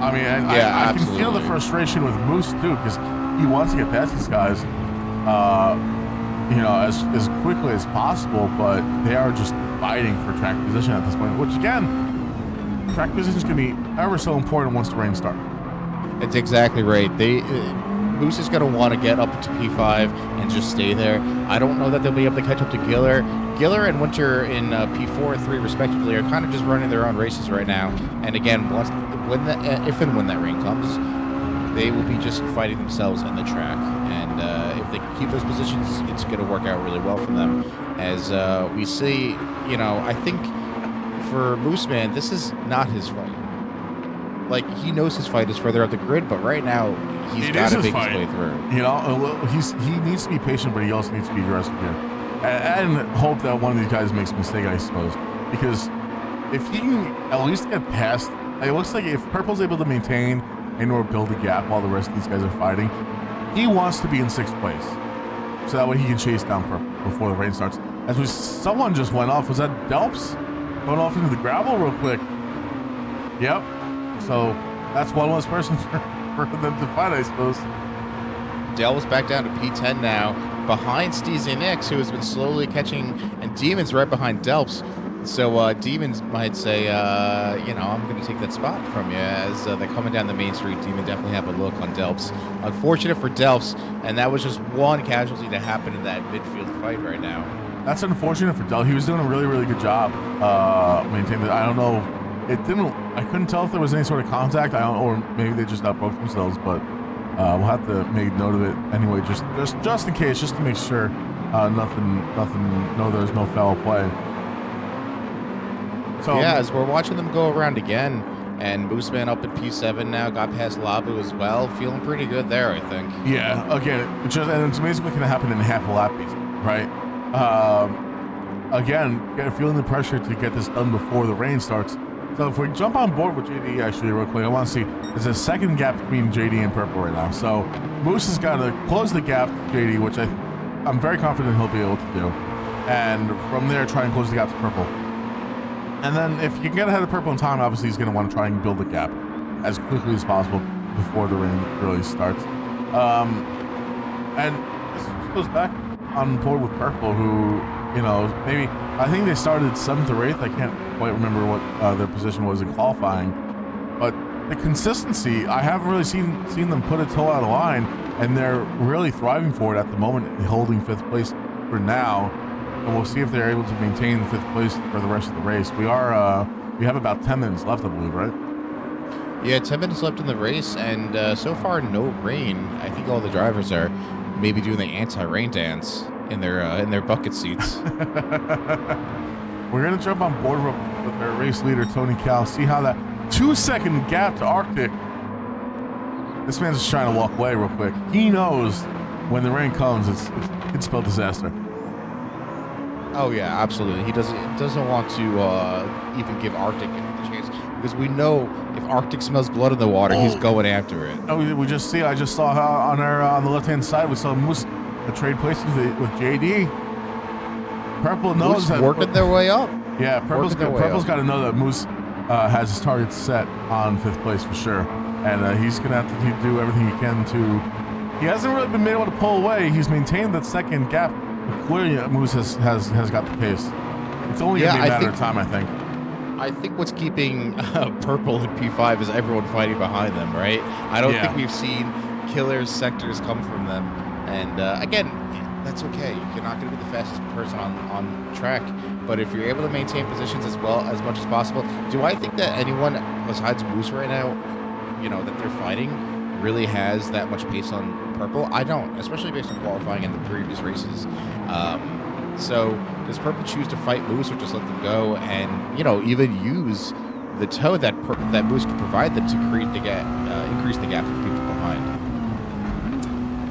Speaker 1: I mean, I can feel the frustration with Moose, too, because he wants to get past these guys, you know, as quickly as possible, but they are just fighting for track position at this point, which again, track position is going to be ever so important once the rain starts.
Speaker 2: It's exactly right. Moose is going to want to get up to P5 and just stay there. I don't know that they'll be able to catch up to Giller. Giller and Winter in P4 and 3 respectively are kind of just running their own races right now. And again, if and when that rain comes, they will be just fighting themselves in the track. And if they can keep those positions, it's going to work out really well for them. As we see, you know, I think for Moose Man, this is not his fight. Like, he knows his fight is further up the grid, but right now he's got to make his way through.
Speaker 1: You know, he needs to be patient, but he also needs to be aggressive here, and hope that one of these guys makes a mistake, I suppose. Because if he can at least get past, it looks like if Purple's able to maintain and or build a gap while the rest of these guys are fighting, he wants to be in 6th place, so that way he can chase down Purple before the rain starts. Someone just went off. Was that Delps going off into the gravel real quick? Yep. So that's one less person for them to fight, I suppose.
Speaker 2: Delps back down to P10 now, behind Steezy Nix, who has been slowly catching, and Demon's right behind Delps. So Demons might say, you know, I'm going to take that spot from you. As they're coming down the main street, Demon definitely have a look on Delps. Unfortunate for Delps, and that was just one casualty to happen in that midfield fight right now.
Speaker 1: That's unfortunate for Delps. He was doing a really, really good job maintaining it. I don't know. I couldn't tell if there was any sort of contact. Or maybe they just outbroke themselves, but we'll have to make note of it anyway, just in case, just to make sure there's no foul play. So
Speaker 2: yeah, as we're watching them go around again, and Mooseman up at P7 now, got past Labu as well, feeling pretty good there, I think.
Speaker 1: Yeah, again, and it's amazing what can happen in half a lap, right? Again, feeling the pressure to get this done before the rain starts. So if we jump on board with JD actually real quick, I want to see, there's a second gap between JD and Purple right now. So Moose has got to close the gap to JD, which I'm very confident he'll be able to do. And from there, try and close the gap to Purple. And then if you can get ahead of Purple in time, obviously he's going to want to try and build the gap as quickly as possible before the rain really starts. And this goes back on board with Purple, who, you know, maybe, I think they started 7th or 8th. I can't quite remember what their position was in qualifying. But the consistency, I haven't really seen them put a toe out of line, and they're really thriving for it at the moment, holding 5th place for now. And we'll see if they're able to maintain 5th place for the rest of the race. We have about 10 minutes left, I believe, right?
Speaker 2: Yeah, 10 minutes left in the race, and so far no rain. I think all the drivers are maybe doing the anti-rain dance in their bucket seats.
Speaker 1: We're gonna jump on board with our race leader Tony Cal, see how that 2-second gap to Arctic. This man's just trying to walk away real quick. He knows when the rain comes, it's spell disaster.
Speaker 2: Oh yeah, absolutely. He doesn't want to even give Arctic a chance, because we know if Arctic smells blood in the water, he's going after it.
Speaker 1: Oh, I just saw how on the left hand side we saw Moose trade places with JD. Purple knows that
Speaker 2: working their way up.
Speaker 1: Yeah, Purple's got to know that Moose has his target set on 5th place for sure, and he's gonna have to do everything he can to. He hasn't really been able to pull away. He's maintained that second gap. But clearly, Moose has got the pace. It's only gonna be a matter of time, I think.
Speaker 2: I think what's keeping Purple in P5 is everyone fighting behind them, right? I don't think we've seen killer sectors come from them. And again, that's okay. You're not going to be the fastest person on track. But if you're able to maintain positions as much as possible, do I think that anyone besides Moose right now, you know, that they're fighting really has that much pace on Purple? I don't, especially based on qualifying in the previous races. So does Purple choose to fight Moose, or just let them go and, you know, even use the toe that Moose can provide them to create the gap, increase the gap with people behind?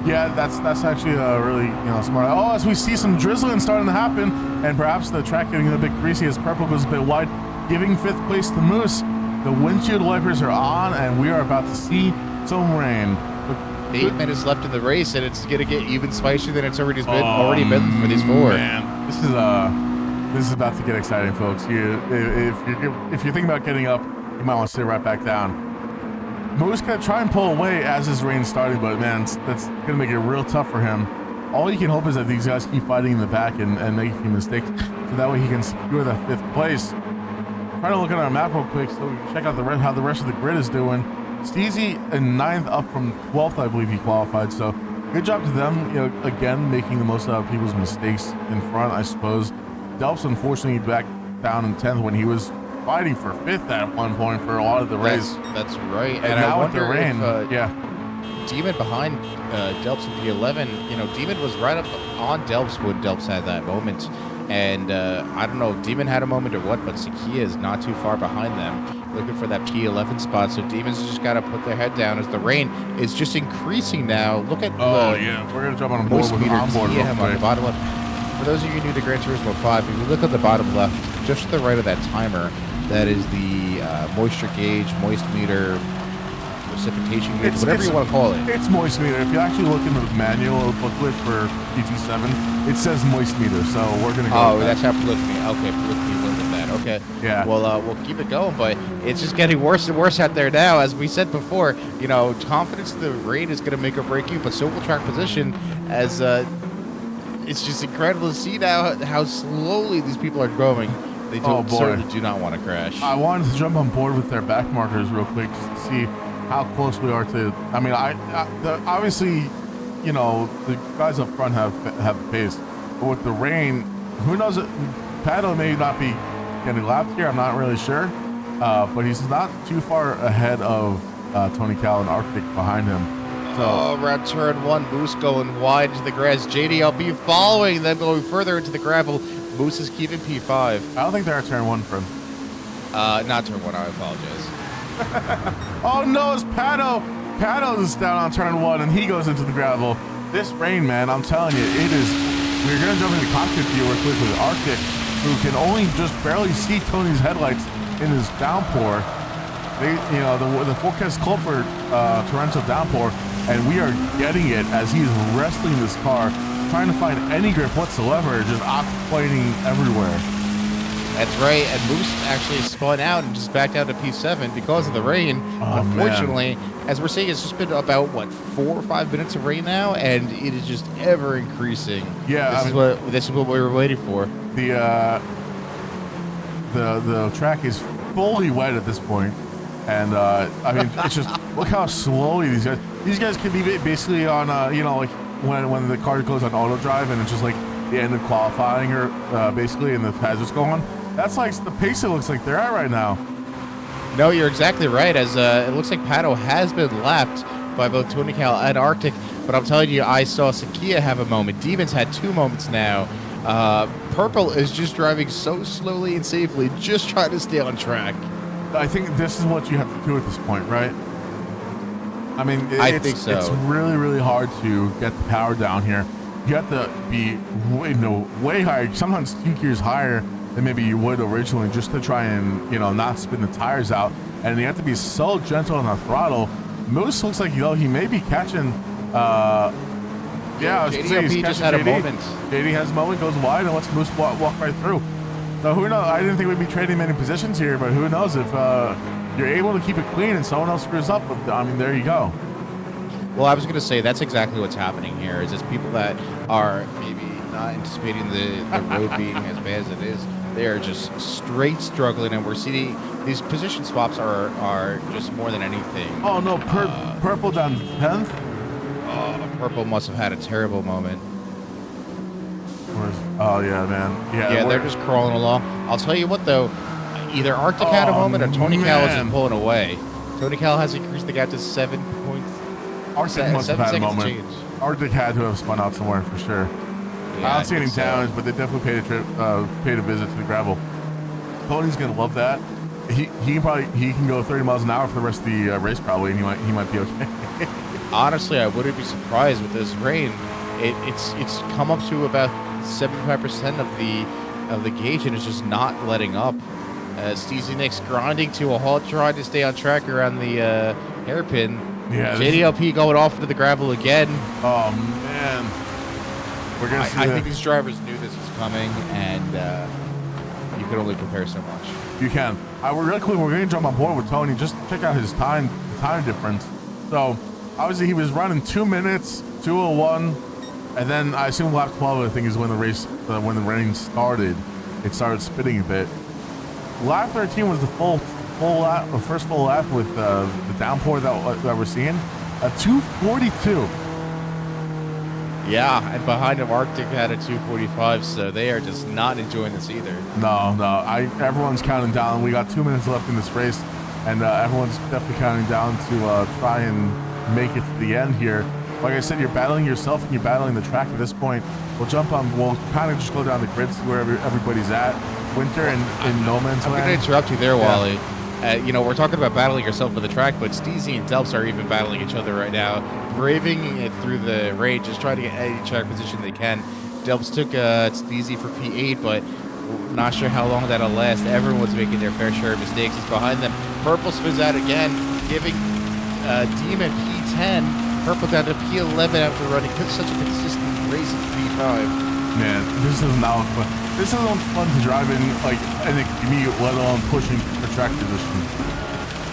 Speaker 1: Yeah, that's actually really, you know, smart. Oh, as we see some drizzling starting to happen, and perhaps the track getting a bit greasy as Purple goes a bit wide, giving 5th place to Moose. The windshield wipers are on, and we are about to see some rain.
Speaker 2: 8 minutes left in the race, and it's going to get even spicier than it's already been for these 4.
Speaker 1: Man, this is about to get exciting, folks. If you're thinking about getting up, you might want to sit right back down. Moose gonna try and pull away as this rain's starting, but man, that's gonna make it real tough for him. All you can hope is that these guys keep fighting in the back and make a few mistakes, so that way he can secure that 5th place. Trying to look at our map real quick so we can check out how the rest of the grid is doing. Steezy in 9th, up from 12th, I believe he qualified. So good job to them. You know, again, making the most out of people's mistakes in front, I suppose. Delps, unfortunately, back down in 10th when he was fighting for 5th at one point for a lot of the race.
Speaker 2: That's right.
Speaker 1: And now
Speaker 2: I
Speaker 1: with the
Speaker 2: wonder
Speaker 1: rain,
Speaker 2: Demon behind Delps in P11. You know, Demon was right up on Delps when Delps had that moment. And I don't know if Demon had a moment or what, but Sakia is not too far behind them, looking for that P11 spot. So Demon's just got to put their head down as the rain is just increasing now. Look at
Speaker 1: we're going to jump on board with onboard real quick.
Speaker 2: On the bottom left. For those of you new to Gran Turismo 5, if you look at the bottom left, just to the right of that timer, that is the moisture gauge, moist meter, precipitation gauge, whatever you want to call it.
Speaker 1: It's moist meter. If you actually look in the manual booklet for GT7, it says moist meter, so we're going to go
Speaker 2: Oh, that's how Polyphony. Okay, Polyphony went with that. Okay.
Speaker 1: Yeah.
Speaker 2: Well, we'll keep it going, but it's just getting worse and worse out there now. As we said before, you know, confidence in the rain is going to make or break you, but so will track position, as it's just incredible to see now how slowly these people are going. They certainly do not want to crash.
Speaker 1: I wanted to jump on board with their back markers real quick just to see how close we are to. I mean, obviously, you know, the guys up front have the pace, but with the rain, who knows? Pato may not be getting lapped here. I'm not really sure, but he's not too far ahead of Tony Cal and Arctic behind him. So,
Speaker 2: around turn 1, Moose going wide into the grass. JDLB following them, going further into the gravel. Moose is keeping P5.
Speaker 1: I don't think they're at turn 1 for him.
Speaker 2: Not turn 1, I apologize.
Speaker 1: Oh no, it's Pato. Pato is down on turn 1 and he goes into the gravel. This rain, man, I'm telling you, it is. We're gonna jump into cockpit view real quick with Arctic, who can only just barely see Tony's headlights in his downpour. You know, the forecast called for torrential downpour, and we are getting it as he's wrestling this car, trying to find any grip whatsoever, just aquaplaning everywhere.
Speaker 2: That's right, and Moose actually spun out and just backed out to P7 because of the rain. Unfortunately, as we're seeing, it's just been about, 4 or 5 minutes of rain now, and it is just ever increasing.
Speaker 1: Yeah,
Speaker 2: this is what we were waiting for.
Speaker 1: The track is fully wet at this point, and I mean, it's just look how slowly these guys can be basically on you know, like when the car goes on auto drive and it's just like the end of qualifying or basically, and the hazards go on. That's like the pace it looks like they're at right now.
Speaker 2: No, you're exactly right, as it looks like Pato has been lapped by both Tony Cal and Arctic, but I'm telling you, I saw Sakia have a moment. Demon's had 2 moments now. Purple is just driving so slowly and safely, just trying to stay on track.
Speaker 1: I think this is what you have to do at this point, right? I mean,
Speaker 2: I think so.
Speaker 1: It's really, really hard to get the power down here. You have to be way higher, sometimes 2 gears higher than maybe you would originally, just to try and, you know, not spin the tires out. And you have to be so gentle on the throttle. Moose looks like, you know, he may be catching. Yeah, I was gonna say he's
Speaker 2: just
Speaker 1: catching
Speaker 2: had
Speaker 1: JD.
Speaker 2: a moment.
Speaker 1: JD has a moment, goes wide, and lets Moose walk right through. So who knows? I didn't think we'd be trading many positions here, but who knows if you're able to keep it clean and someone else screws up. But I mean, there you go.
Speaker 2: Well, I was going to say that's exactly what's happening here. Is it's people that are maybe not anticipating the road being as bad as it is. They are just straight struggling, and we're seeing these position swaps are just more than anything.
Speaker 1: Oh no, Purple down 10th.
Speaker 2: Purple must have had a terrible moment.
Speaker 1: Oh yeah, man.
Speaker 2: Yeah, they're just crawling along. I'll tell you what though, either Arctic had a moment or Tony Cal is just pulling away. Tony Cal has increased the gap to 7 points.
Speaker 1: Arctic must have had a moment. Arctic had to have spun out somewhere for sure. Yeah, I don't see any damage, but they definitely paid a visit to the gravel. Tony's gonna love that. He can go 30 miles an hour for the rest of the race probably, and he might be okay.
Speaker 2: Honestly, I wouldn't be surprised with this rain. It's come up to about 75% of the gauge, and it's just not letting up. Steezy Nick's grinding to a halt, trying to stay on track around the hairpin.
Speaker 1: Yeah,
Speaker 2: JDLP going off into the gravel again.
Speaker 1: Oh man, we're gonna see.
Speaker 2: I think these drivers knew this was coming, and you can only prepare so much.
Speaker 1: You can. We're really quick. We're gonna jump on board with Tony. Just check out his time the time difference. So obviously he was running 2 minutes, 2:01, and then I assume lap 12 I think is when the race, when the rain started. It started spitting a bit. Lap 13 was the full lap, the first full lap with the downpour that we're seeing. A 2:42.
Speaker 2: Yeah, and behind him, Arctic had a 2:45, so they are just not enjoying this either.
Speaker 1: No. Everyone's counting down. We got 2 minutes left in this race, and everyone's definitely counting down to try and make it to the end here. Like I said, you're battling yourself and you're battling the track at this point. We'll kind of just go down the grid, see where everybody's at. Winter and in no man's land.
Speaker 2: I'm going to interrupt you there, Wally. You know, we're talking about battling yourself for the track, but Steezy and Delps are even battling each other right now, braving it through the rain, just trying to get any track position they can. Delps took Steezy for P8, but not sure how long that'll last. Everyone's making their fair share of mistakes. He's behind them. Purple spins out again, giving Demon P10. Purple down to P11 after running such a consistent race at P5.
Speaker 1: Man, this is not fun. This isn't fun to drive in, like, an immediate, let alone pushing for track position.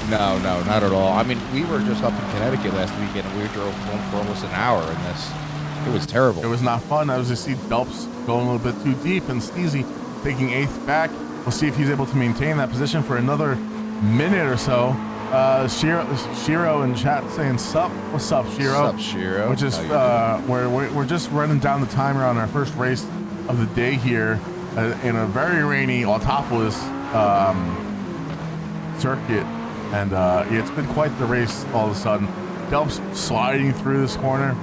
Speaker 2: No, not at all. I mean, we were just up in Connecticut last weekend, and we drove home for almost an hour in this. It was terrible.
Speaker 1: It was not fun. I was just see Delps going a little bit too deep, and Steezy taking 8th back. We'll see if he's able to maintain that position for another minute or so. Shiro in chat saying sup. What's up, Shiro?
Speaker 2: What's up, Shiro?
Speaker 1: We're just we're just running down the timer on our first race of the day here in a very rainy Autopolis circuit, and yeah, it's been quite the race all of a sudden. Delps sliding through this corner.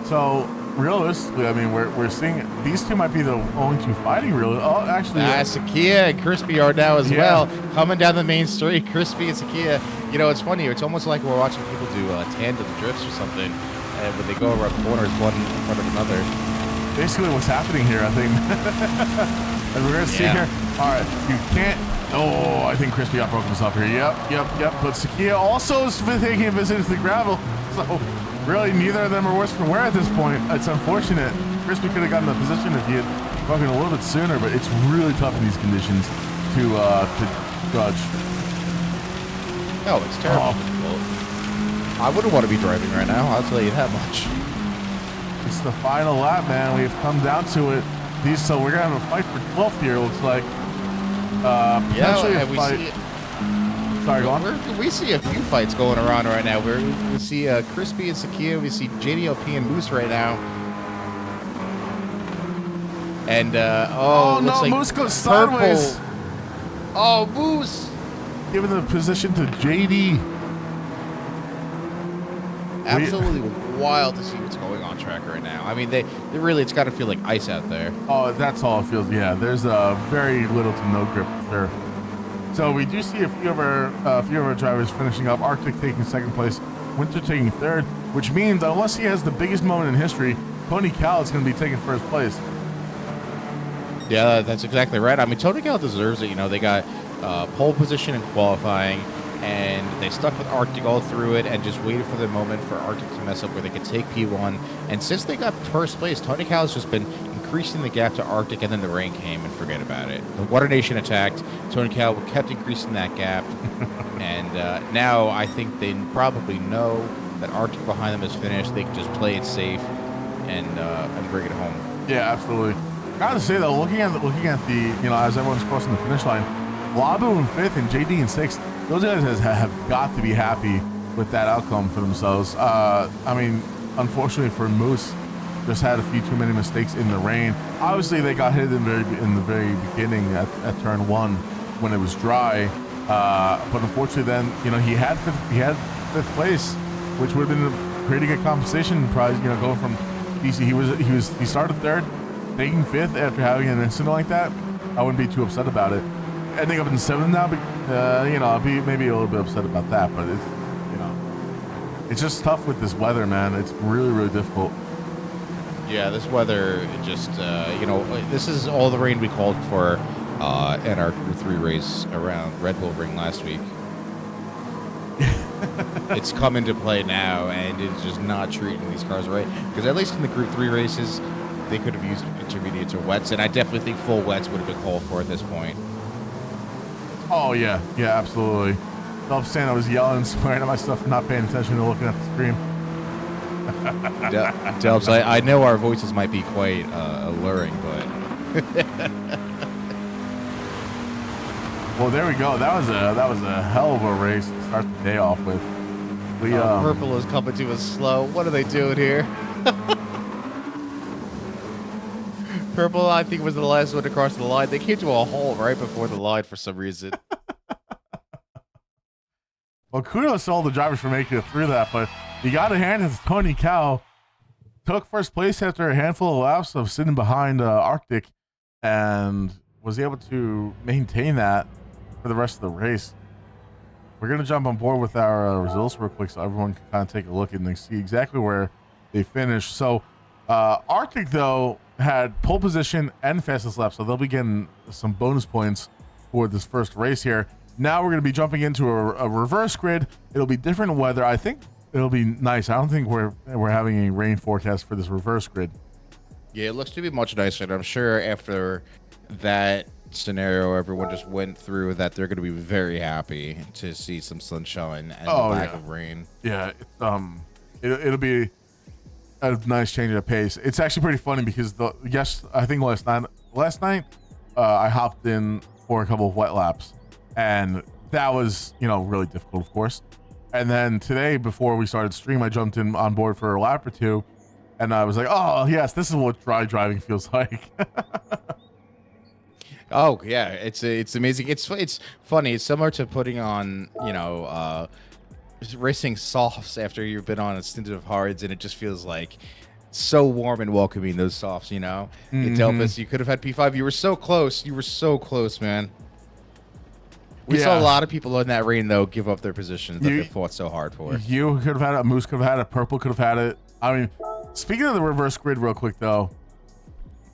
Speaker 1: So realistically, I mean, we're seeing these two might be the only two fighting really. Oh, actually,
Speaker 2: Sakia and Crispy are now as well, coming down the main straight. Crispy and Sakia, you know, it's funny. It's almost like we're watching people do tandem drifts or something, and when they go around corners, one in front of another.
Speaker 1: Basically, what's happening here, I think. And we're gonna see here. All right, you can't. Oh, I think Crispy broke himself here. Yep. But Sakia also is taking a visit to the gravel. So really, neither of them are worse for wear at this point. It's unfortunate. Crispy could have gotten the position if he had broken a little bit sooner, but it's really tough in these conditions to judge.
Speaker 2: No, it's terrible. I wouldn't want to be driving right now. I'll tell you that much.
Speaker 1: It's the final lap, man. We've come down to it. So we're gonna have a fight for 12th here. Looks like. Potentially a fight. Sorry, go on.
Speaker 2: We see a few fights going around right now. We see Crispy and Sakia. We see JDLP and Moose right now. And
Speaker 1: no,
Speaker 2: like
Speaker 1: Moose goes sideways.
Speaker 2: Oh, Moose!
Speaker 1: Giving the position to JD.
Speaker 2: Absolutely wild to see what's going on track right now. I mean, they really, it's got to feel like ice out there.
Speaker 1: Oh, that's all it feels. Yeah, there's very little to no grip for sure. So we do see a few of our drivers finishing up. Arctic taking 2nd place, Winter taking 3rd, which means unless he has the biggest moment in history, Tony Cal is going to be taking 1st place.
Speaker 2: Yeah, that's exactly right. I mean, Tony Cal deserves it. You know, they got pole position in qualifying, and they stuck with Arctic all through it and just waited for the moment for Arctic to mess up where they could take P1. And since they got 1st place, Tony Cal has just been increasing the gap to Arctic, and then the rain came and forget about it. The Water Nation attacked. Tony Cal kept increasing that gap. And now I think they probably know that Arctic behind them is finished. They can just play it safe and bring it home.
Speaker 1: Yeah, absolutely. Gotta say though, looking at the you know, as everyone's crossing the finish line, Labu in 5th and JD in 6th. Those guys have got to be happy with that outcome for themselves. I mean, unfortunately for Moose, just had a few too many mistakes in the rain. Obviously, they got hit in the very beginning at turn 1 when it was dry. But unfortunately, then you know he had 5th place, which would have been a pretty good compensation prize. You know, going from DC, he started 3rd, taking 5th after having an incident like that. I wouldn't be too upset about it. Ending up in 7th now, but you know, I'll be maybe a little bit upset about that. But it's, you know, it's just tough with this weather, man. It's really difficult.
Speaker 2: Yeah, this weather just you know, this is all the rain we called for in our Group 3 race around Red Bull Ring last week. It's come into play now, and it's just not treating these cars right. Because at least in the Group 3 races, they could have used intermediates or wets, and I definitely think full wets would have been called for at this point.
Speaker 1: Oh yeah, absolutely. Phelps saying I was yelling and swearing at myself for not paying attention to looking at the screen.
Speaker 2: Delps, I know our voices might be quite alluring, but
Speaker 1: well, there we go. That was a hell of a race to start the day off with.
Speaker 2: Purple is coming to us slow. What are they doing here? Purple, I think, was the last one to cross the line. They came to a halt right before the line for some reason.
Speaker 1: Well, kudos to all the drivers for making it through that, but you got to hand it to Tony Cow. Took first place after a handful of laps of sitting behind Arctic and was able to maintain that for the rest of the race. We're going to jump on board with our results real quick so everyone can kind of take a look and see exactly where they finished. So Arctic, though, had pole position and fastest lap, so they'll be getting some bonus points for this first race here. Now we're going to be jumping into a reverse grid. It'll be different weather. I think it'll be nice. I don't think we're having a rain forecast for this reverse grid.
Speaker 2: Yeah, it looks to be much nicer. And I'm sure after that scenario everyone just went through that, they're going to be very happy to see some sunshine and the lack of rain.
Speaker 1: Yeah, it'll be a nice change of pace. It's actually pretty funny because I think last night I hopped in for a couple of wet laps. And that was, really difficult, of course. And then today, before we started stream, I jumped in on board for a lap or two, and I was like, "Oh yes, this is what dry driving feels like."
Speaker 2: Oh yeah, it's amazing. It's funny. It's similar to putting on, racing softs after you've been on a stint of hards, and it just feels like so warm and welcoming. Those softs,
Speaker 1: Mm-hmm.
Speaker 2: Delpis, you could have had P5. You were so close. You were so close, man. We saw a lot of people in that rain, though, give up their positions that they fought so hard for.
Speaker 1: You could have had it. Moose could have had it. Purple could have had it. I mean, speaking of the reverse grid real quick, though,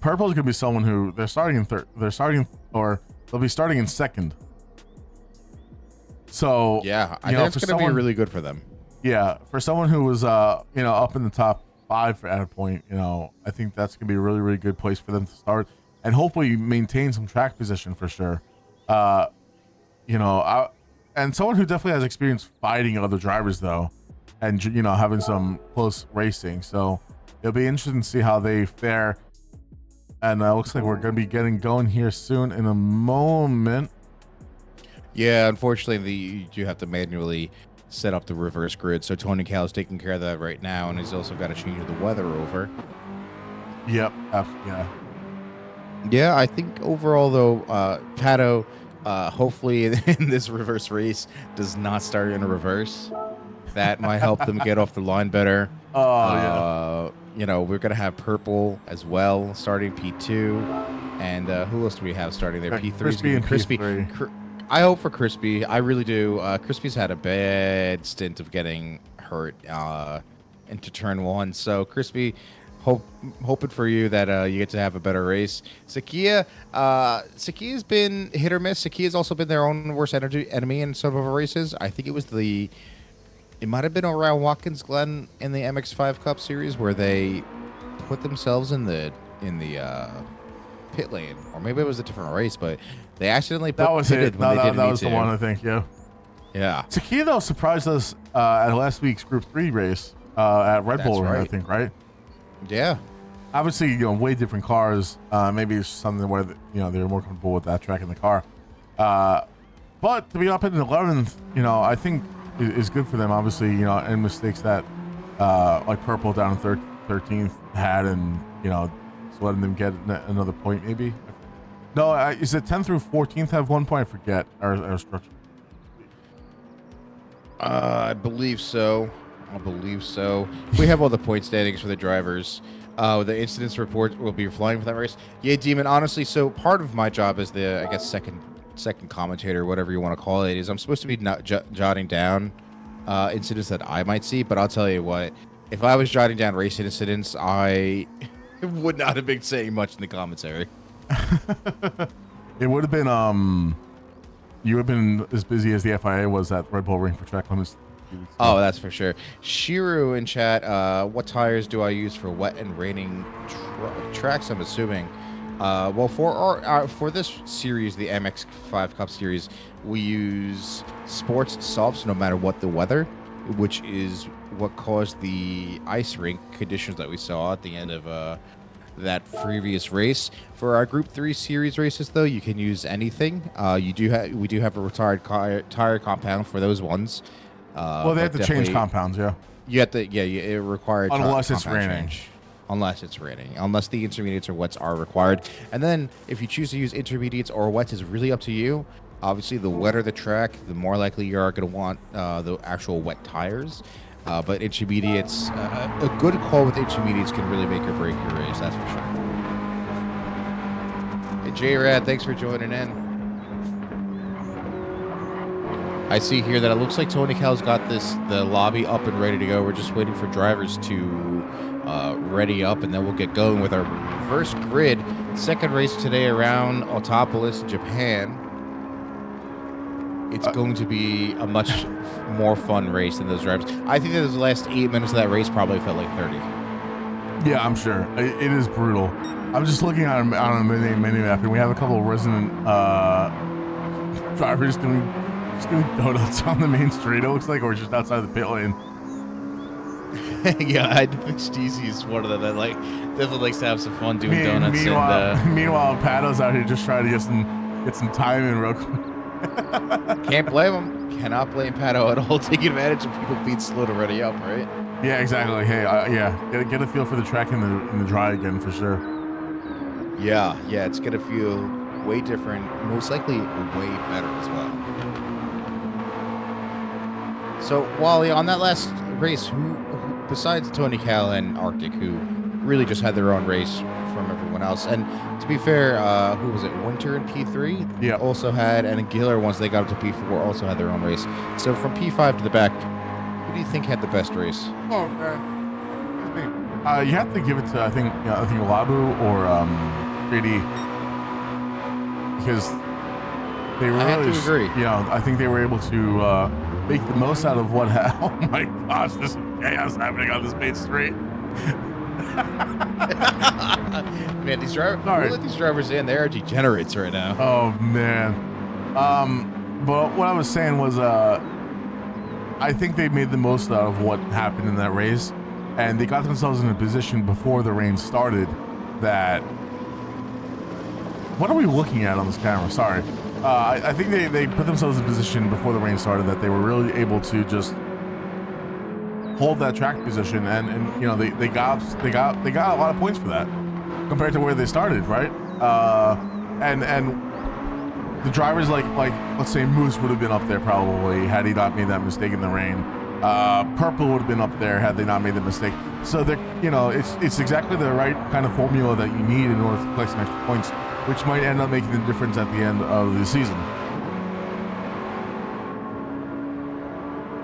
Speaker 1: Purple is going to be someone who they're starting in third. They'll be starting in second. So,
Speaker 2: yeah, I think it's going to be really good for them.
Speaker 1: Yeah, for someone who was, up in the top 5 at a point, I think that's going to be a really, really good place for them to start and hopefully maintain some track position for sure. And someone who definitely has experience fighting other drivers, though, and having some close racing. So it'll be interesting to see how they fare. And looks like we're going to be getting going here soon in a moment.
Speaker 2: Yeah, unfortunately, you do have to manually set up the reverse grid. So Tony Cal is taking care of that right now, and he's also got to change the weather over.
Speaker 1: Yep. Yeah.
Speaker 2: Yeah, I think overall, though, Pato, hopefully in this reverse race does not start in a reverse. That might help them get off the line better.
Speaker 1: Oh, yeah.
Speaker 2: We're going to have Purple as well starting P2. And who else do we have starting there? P3.
Speaker 1: Crispy and Crispy.
Speaker 2: I hope for Crispy. I really do. Crispy's had a bad stint of getting hurt into turn 1. So, Crispy, hoping for you that you get to have a better race. Sakia's been hit or miss. Sakia's also been their own worst enemy in some of our races. I think it might have been around Watkins Glen in the MX5 Cup Series where they put themselves in the pit lane, or maybe it was a different race, but they accidentally pitted when they didn't
Speaker 1: that
Speaker 2: need
Speaker 1: was
Speaker 2: to.
Speaker 1: the one, I think. Yeah. Sakia, though, surprised us at last week's Group 3 race at Red Bull, right. I think, right?
Speaker 2: Yeah.
Speaker 1: Obviously, way different cars. Maybe it's something where they're more comfortable with that track in the car. But to be up in 11th, I think is good for them. Obviously, and mistakes that like Purple down in 13th had, and just letting them get another point maybe. No, is it 10th through 14th have 1 point? I forget our structure.
Speaker 2: I believe so. We have all the point standings for the drivers. The incidents report will be flying for that race. Yeah, Demon, honestly, so part of my job as the, I guess, second commentator, whatever you want to call it, is I'm supposed to be jotting down incidents that I might see, but I'll tell you what, if I was jotting down race incidents, I would not have been saying much in the commentary.
Speaker 1: It would have been, you would have been as busy as the FIA was at Red Bull Ring for track limits.
Speaker 2: Oh, that's for sure. Shiru in chat, what tires do I use for wet and raining tracks, I'm assuming? Well, for this series, the MX5 Cup Series, we use sports softs no matter what the weather, which is what caused the ice rink conditions that we saw at the end of that previous race. For our Group 3 Series races, though, you can use anything. We do have a retired tire compound for those ones.
Speaker 1: Well, they have to change compounds, yeah.
Speaker 2: You have to, it required
Speaker 1: unless it's raining.
Speaker 2: Change. Unless it's raining. Unless the intermediates or wets are required. And then if you choose to use intermediates or wets, is really up to you. Obviously, the wetter the track, the more likely you are going to want the actual wet tires. But intermediates, a good call with intermediates can really make or break your race, that's for sure. Hey, J-Rad, thanks for joining in. I see here that it looks like Tony Cal's got the lobby up and ready to go. We're just waiting for drivers to ready up, and then we'll get going with our first grid. Second race today around Autopolis, Japan. It's going to be a much more fun race than those drivers. I think that the last 8 minutes of that race probably felt like 30.
Speaker 1: Yeah, I'm sure. It is brutal. I'm just looking on a mini map, and we have a couple of resident drivers doing donuts on the main street. It looks like we're just outside the pit lane.
Speaker 2: Yeah, I think Steezy is one of them that definitely likes to have some fun doing donuts.
Speaker 1: Meanwhile, Pato's out here just trying to get some time in real quick.
Speaker 2: Can't blame him. Cannot blame Pato at all. Taking advantage of people being slow to ready up, right?
Speaker 1: Yeah, exactly. Hey, get a feel for the track in the dry again for sure.
Speaker 2: Yeah, it's gonna feel way different. Most likely, way better as well. So, Wally, on that last race, who besides Tony Cal and Arctic, who really just had their own race from everyone else, and to be fair, who was it? Winter in P3,
Speaker 1: yeah,
Speaker 2: also had, and Giller once they got up to P4 also had their own race. So from P5 to the back, who do you think had the best race?
Speaker 1: Oh, you have to give it to I think Labu or 3D, because they really,
Speaker 2: I have to agree.
Speaker 1: I think they were able to make the most out of what oh my gosh, this chaos happening on this main street.
Speaker 2: Man, these drivers, let these drivers in. They are degenerates right now.
Speaker 1: Oh man. But what I was saying was, I think they made the most out of what happened in that race, and they got themselves in a position before the rain started that. What are we looking at on this camera? Sorry. I think they put themselves in a position before the rain started that they were really able to just hold that track position, and they got a lot of points for that compared to where they started, right? And the drivers like let's say Moose would have been up there probably had he not made that mistake in the rain. Purple would have been up there had they not made the mistake. So it's exactly the right kind of formula that you need in order to collect some extra points, which might end up making the difference at the end of the season.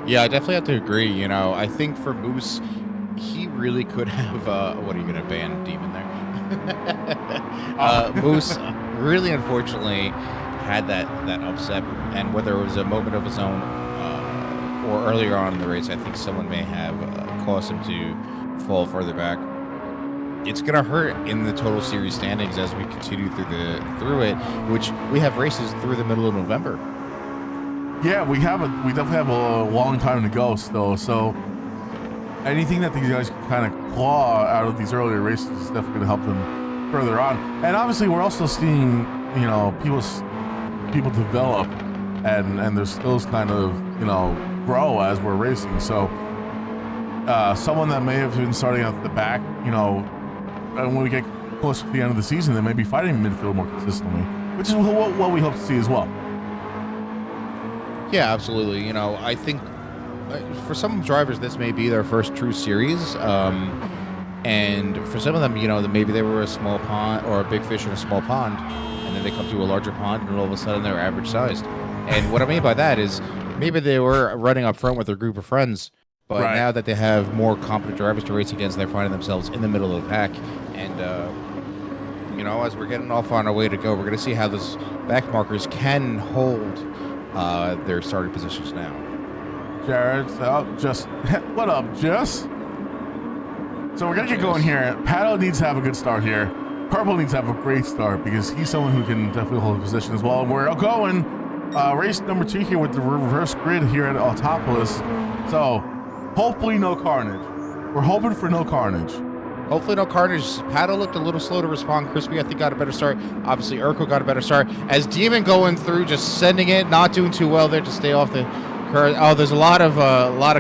Speaker 2: Yeah, I definitely have to agree. I think for Moose, he really could have. What are you going to ban Demon there? Moose really, unfortunately, had that upset, and whether it was a moment of his own or earlier on in the race, I think someone may have caused him to fall further back. It's going to hurt in the total series standings as we continue through it, which we have races through the middle of November.
Speaker 1: Yeah, we definitely have a long time to go still. So anything that these guys can kind of claw out of these earlier races is definitely going to help them further on. And obviously, we're also seeing people develop and their skills kind of grow as we're racing. So someone that may have been starting out at the back, and when we get close to the end of the season, they may be fighting midfield more consistently, which is what we hope to see as well.
Speaker 2: Yeah, absolutely. I think for some drivers, this may be their first true series. And for some of them, maybe they were a small pond or a big fish in a small pond, and then they come to a larger pond, and all of a sudden they're average sized. And what I mean by that is maybe they were running up front with their group of friends, but now that they have more competent drivers to race against, they're finding themselves in the middle of the pack. And, as we're getting off on our way to go, we're going to see how those back markers can hold their starting positions now.
Speaker 1: Jared, what up, Jess? So we're gonna get going here. Pato needs to have a good start here. Purple needs to have a great start because he's someone who can definitely hold a position as well. We're going race number 2 here with the reverse grid here at Autopolis. So hopefully no carnage. We're hoping for no carnage.
Speaker 2: Hopefully no carnage. Paddle looked a little slow to respond. Crispy, I think, got a better start. Obviously, Urkel got a better start. As Demon going through, just sending it, not doing too well there to stay off the curve. Oh, there's a lot of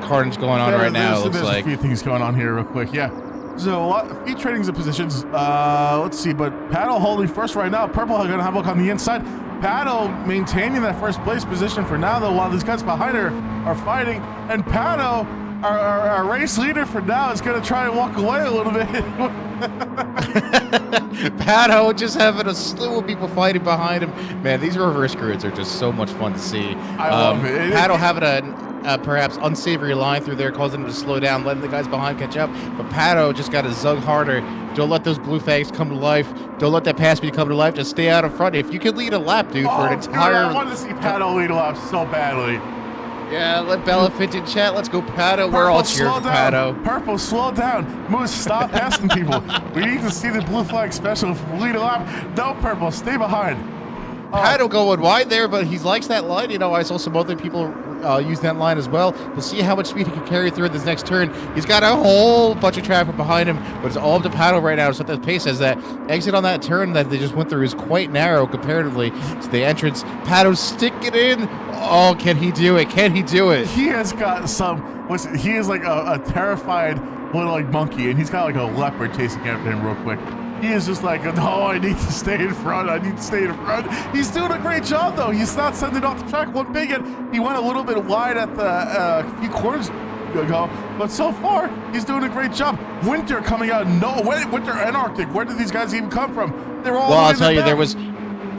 Speaker 2: carnage going on right now. It looks like
Speaker 1: a few things going on here real quick. Yeah. So a few tradings of positions. Let's see, but Paddle holding first right now. Purple are going to have a look on the inside. Paddle maintaining that first place position for now, though, while these guys behind her are fighting. And Paddle, our race leader for now, is going to try and walk away a little bit.
Speaker 2: Paddle just having a slew of people fighting behind him. Man, these reverse grids are just so much fun to see.
Speaker 1: I love it.
Speaker 2: Paddle having a perhaps unsavory line through there, causing him to slow down, letting the guys behind catch up. But Paddle just got to zug harder. Don't let those blue fags come to life. Don't let that pass speed come to life. Just stay out in front. If you could lead a lap, dude, for an entire...
Speaker 1: Dude, I want to see Paddle lead a lap so badly.
Speaker 2: Yeah, let Bella fit in chat. Let's go, Paddle. We're all cheering for Paddle.
Speaker 1: Purple, slow down. Moose, stop passing people. We need to see the blue flag special lead a lap. No, Purple, stay behind.
Speaker 2: Paddle going wide there, but he likes that line. You know, I saw some other people use that line as well. We'll see how much speed he can carry through this next turn. He's got a whole bunch of traffic behind him, but it's all up to Paddle right now. So the pace as that exit on that turn that they just went through is quite narrow comparatively to the entrance. Paddle sticking in. Oh, can he do it? Can he do it?
Speaker 1: He has got some. Listen, he is like a terrified little like monkey, and he's got like a leopard chasing after him real quick. He is just like, no, I need to stay in front. I need to stay in front. He's doing a great job, though. He's not sending off the track one big, and he went a little bit wide at the few corners ago. But so far, he's doing a great job. Winter coming out. No, wait, Winter and Arctic. Where did these guys even come from? They're all.
Speaker 2: Well, I'll tell you, there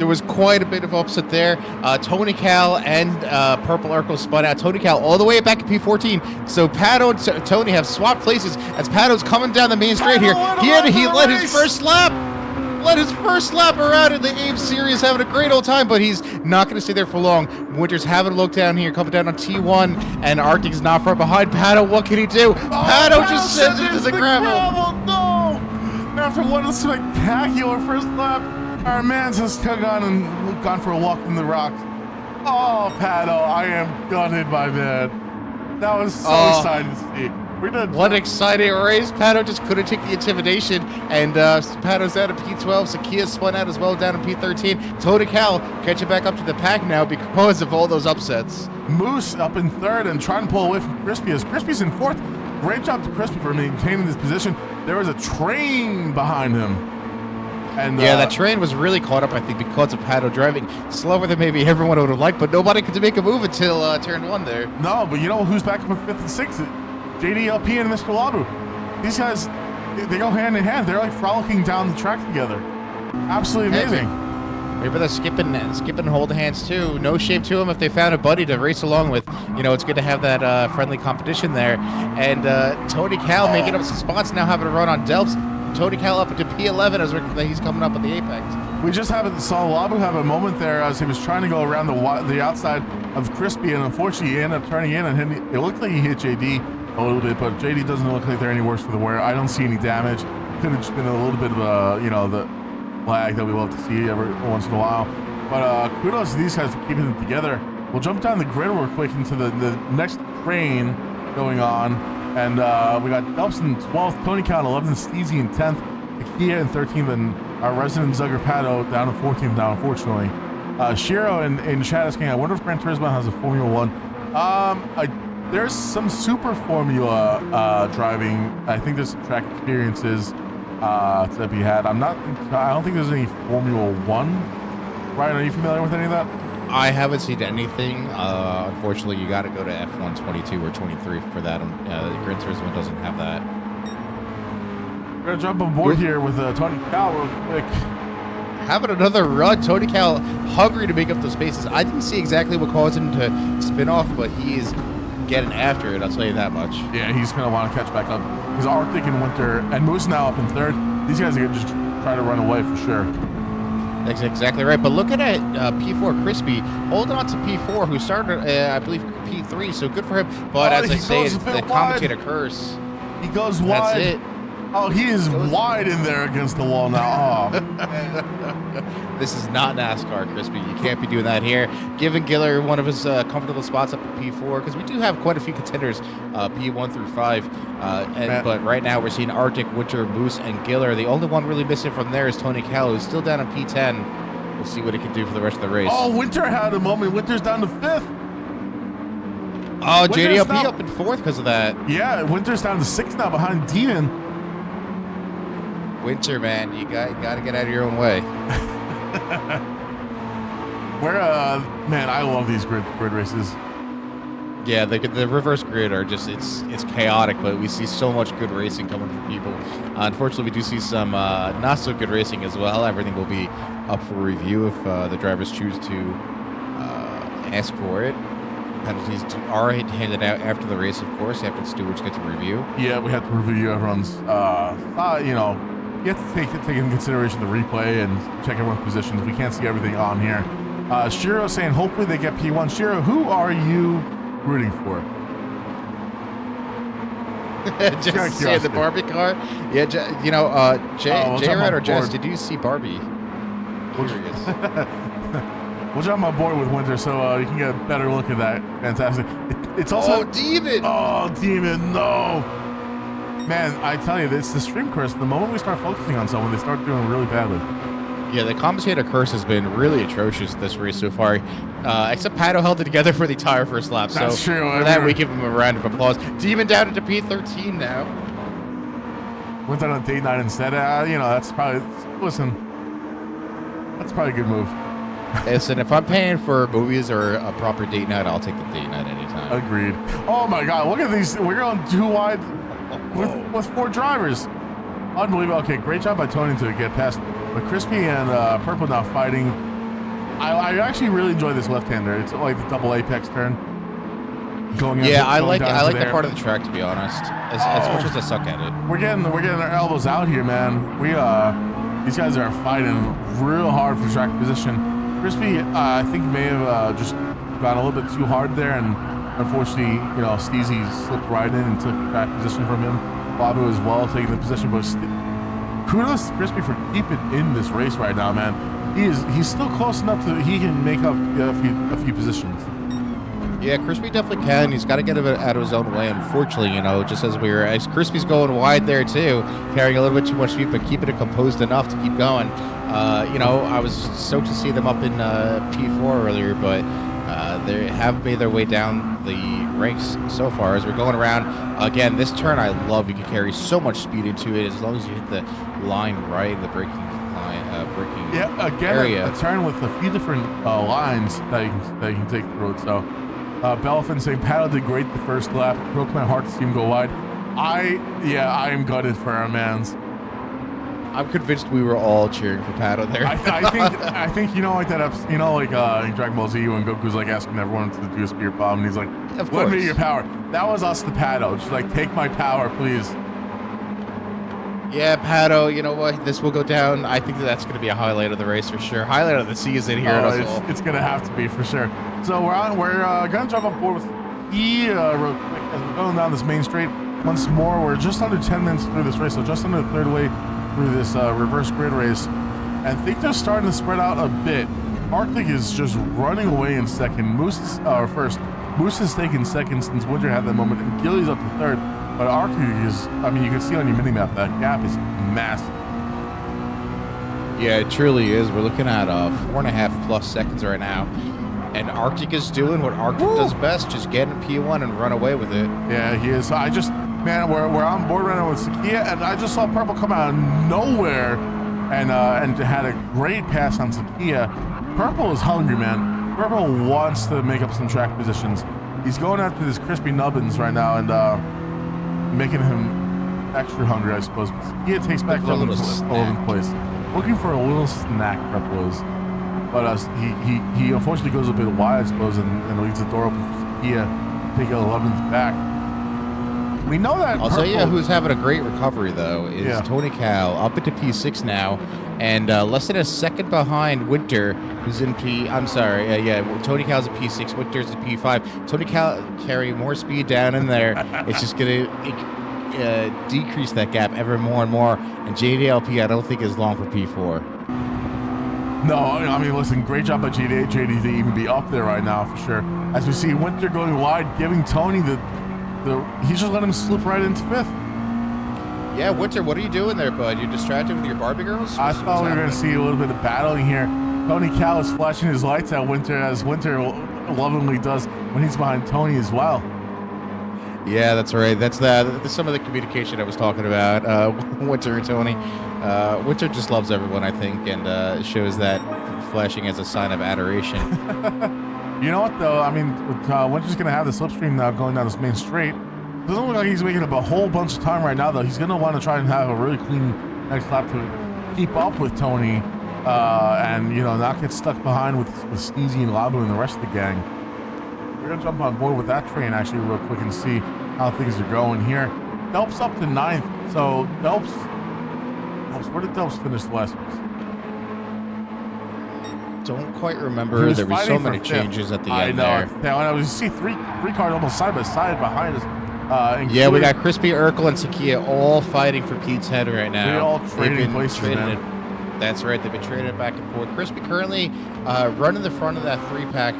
Speaker 2: was quite a bit of upset there. Tony Cal and Purple Urkel spun out. Tony Cal all the way back at P14. So Paddle and Tony have swapped places as Paddle's coming down the main straight here. He led his first lap. Led his first lap around in the AIM Series, having a great old time, but he's not going to stay there for long. Winter's having a look down here, coming down on T1, and Arctic's not far behind. Paddle, what can he do? Paddle just sends it to the gravel.
Speaker 1: No! After one spectacular first lap, our man's just gone for a walk in the rocks. Oh, Paddle, I am gutted, my man. That was so exciting to see.
Speaker 2: What exciting race. Paddle just couldn't take the intimidation, and Paddle's down to P12. Sakia spun out as well down to P13. Tony Cal catching back up to the pack now because of all those upsets.
Speaker 1: Moose up in third and trying to pull away from Crispy as Crispy's in fourth. Great job to Crispy for maintaining this position. There was a train behind him. And,
Speaker 2: yeah, that train was really caught up, I think, because of Paddle driving slower than maybe everyone would have liked, but nobody could make a move until turn one there.
Speaker 1: No, but you know who's back up in fifth and sixth? JDLP and Mr. Labu. These guys, they go hand in hand. They're like frolicking down the track together. Absolutely amazing.
Speaker 2: Maybe they're skipping and hold hands too. No shame to them if they found a buddy to race along with. You know, it's good to have that friendly competition there. And Tony Cal making up some spots now, having a run on Delps. Tony Cal up into P11 as he's coming up on the apex.
Speaker 1: We just saw Labu have a moment there as he was trying to go around the outside of Crispy, and unfortunately he ended up turning in and it looked like he hit JD a little bit, but JD doesn't look like they're any worse for the wear. I don't see any damage. Could have just been a little bit of a, the lag that we love to see every once in a while. But kudos to these guys for keeping it together. We'll jump down the grid real quick into the next train going on. And we got Delps in 12th, Tony Cal 11th, Steezy in 10th, Akia in 13th, and our resident Zugger Pato down to 14th now, unfortunately. Shiro in chat asking, I wonder if Gran Turismo has a Formula 1. There's some Super Formula driving. I think there's some track experiences to be had. I don't think there's any Formula 1. Ryan, are you familiar with any of that?
Speaker 2: I haven't seen anything. Unfortunately, you got to go to F1 22 or 23 for that. Gran Turismo doesn't have that.
Speaker 1: We're going to jump on board here with Tony Cal real quick.
Speaker 2: Having another run. Tony Cal hungry to make up those spaces. I didn't see exactly what caused him to spin off, but he's getting after it, I'll tell you that much.
Speaker 1: Yeah, he's going to want to catch back up. Because Arctic and Winter and Moose now up in third. These guys are going to just try to run away for sure.
Speaker 2: That's exactly right. But looking at P4 Crispy, holding on to P4, who started, I believe, P3, so good for him. But as I say, the commentator curse.
Speaker 1: He goes wide.
Speaker 2: That's it.
Speaker 1: Oh, he is wide in there against the wall now. Oh,
Speaker 2: This is not NASCAR, Crispy. You can't be doing that here. Giving Giller one of his comfortable spots up to P4, because we do have quite a few contenders, P1 through 5. But right now we're seeing Arctic, Winter, Moose, and Giller. The only one really missing from there is Tony Cal, who's still down in P10. We'll see what he can do for the rest of the race.
Speaker 1: Oh, Winter had a moment. Winter's down to 5th.
Speaker 2: Oh, JDLP up in 4th because of that.
Speaker 1: Yeah, Winter's down to 6th now behind Demon.
Speaker 2: Winter, man, you got to get out of your own way.
Speaker 1: Man, I love these grid races.
Speaker 2: Yeah, the reverse grid are just it's chaotic, but we see so much good racing coming from people. Unfortunately, we do see some not so good racing as well. Everything will be up for review if the drivers choose to ask for it. Penalties are handed out after the race, of course, after the stewards get to review.
Speaker 1: Yeah, we have to review everyone's. You have to take into consideration the replay and check everyone's positions. We can't see everything on here. Shiro saying hopefully they get P1. Shiro, who are you rooting for?
Speaker 2: Just see the Barbie car. Yeah, J-Rod or Jess, did you see Barbie? Curious.
Speaker 1: We'll jump on board with Winter so you can get a better look at that. Fantastic. It's also
Speaker 2: Demon.
Speaker 1: Oh, Demon, no. Man, I tell you, it's the stream curse. The moment we start focusing on someone, they start doing really badly.
Speaker 2: Yeah, the commentator curse has been really atrocious this race so far. Except Pato held it together for the entire first lap.
Speaker 1: That's
Speaker 2: so
Speaker 1: true.
Speaker 2: For that, we give him a round of applause. Demon down into P13 now.
Speaker 1: Went on date night instead. That's probably that's probably a good move.
Speaker 2: Listen, if I'm paying for movies or a proper date night, I'll take the date night anytime.
Speaker 1: Agreed. Oh my God, look at these. We're going too wide with 4 drivers. Unbelievable. Okay, great job by Tony to get past. But Crispy and Purple now fighting. I actually really enjoy this left-hander. It's like the double apex turn.
Speaker 2: I like that part of the track, to be honest. As much as I suck at it.
Speaker 1: We're getting our elbows out here, man. These guys are fighting real hard for track position. Crispy, I think may have just gone a little bit too hard there, and unfortunately, Steezy slipped right in and took track position from him. Babu as well taking the position, but kudos to Crispy for keeping in this race right now, man. He's still close enough to he can make up a few positions.
Speaker 2: Yeah, Crispy definitely can. He's got to get out of his own way. Unfortunately, just as Crispy's going wide there too, carrying a little bit too much speed, but keeping it composed enough to keep going. I was stoked to see them up in P4 earlier, but they have made their way down the ranks so far as we're going around. Again, this turn I love. You can carry so much speed into it as long as you hit the line right, the braking line, area.
Speaker 1: A turn with a few different lines that you can take through it. So. Belfin saying Paddle did great the first lap. Broke my heart to see him go wide. I am gutted for our mans.
Speaker 2: I'm convinced we were all cheering for Paddle there.
Speaker 1: I think in Dragon Ball Z when Goku's like asking everyone to do a spear bomb and he's like, "Let me your power." That was us, the Paddle. Just like, take my power, please.
Speaker 2: Yeah, Pato, you know what? This will go down. I think that's going to be a highlight of the race for sure. Highlight of the season here.
Speaker 1: It's going to have to be for sure. So we're going to jump on board with E real quick as we're going down this main straight. Once more, we're just under 10 minutes through this race, so just under the third way through this reverse grid race. And things are starting to spread out a bit. Arctic is just running away in second. Moose is first. Moose is taking second since Winter had that moment, and Gilly's up to third. But Arctic is, you can see on your mini-map, that gap is massive.
Speaker 2: Yeah, it truly is. We're looking at 4.5+ seconds right now. And Arctic is doing what Arctic does best, just get in P1 and run away with it.
Speaker 1: Yeah, he is. We're on board right now with Sakia, and I just saw Purple come out of nowhere and had a great pass on Sakia. Purple is hungry, man. Purple wants to make up some track positions. He's going after this Crispy Nubbins right now, and making him extra hungry, I suppose. He takes back 11th place. Looking for a little snack, Purple is. But he unfortunately goes a bit wide, I suppose, and leaves the door open for Sakia to take 11th back. We know that
Speaker 2: I'll tell you who's having a great recovery, though, is Tony Cal, up into P6 now, and less than a second behind Winter, who's in Tony Cal's at P6, Winter's at P5. Tony Cal carrying more speed down in there. It's just going to decrease that gap ever more and more. And JDLP, I don't think is long for P4.
Speaker 1: No, I mean, listen, great job by JD to even be up there right now for sure. As we see Winter going wide, giving Tony he just let him slip right into 5th.
Speaker 2: Yeah, Winter, what are you doing there, bud? You're distracted with your Barbie girls?
Speaker 1: I thought we were going to see a little bit of battling here. Tony Cal is flashing his lights at Winter, as Winter lovingly does when he's behind Tony as well.
Speaker 2: Yeah, that's right. That's some of the communication I was talking about. Winter and Tony. Winter just loves everyone, I think, and shows that flashing as a sign of adoration.
Speaker 1: You know what, though? I mean, Winter's going to have the slipstream now going down this main straight. Doesn't look like he's making up a whole bunch of time right now, though. He's going to want to try and have a really clean next lap to keep up with Tony and, not get stuck behind with Sneezy and Labu and the rest of the gang. We're going to jump on board with that train, actually, real quick and see how things are going here. Delp's up to 9th. So, Delp's where did Delps finish the last race?
Speaker 2: Don't quite remember. There were so many changes at the end there.
Speaker 1: Yeah, I know. You see three cars almost side by side behind us.
Speaker 2: Yeah, we got Crispy, Urkel, and Sakia all fighting for P10 right now.
Speaker 1: They all trading places, man.
Speaker 2: That's right. They've been trading it back and forth. Crispy currently running the front of that 3-pack.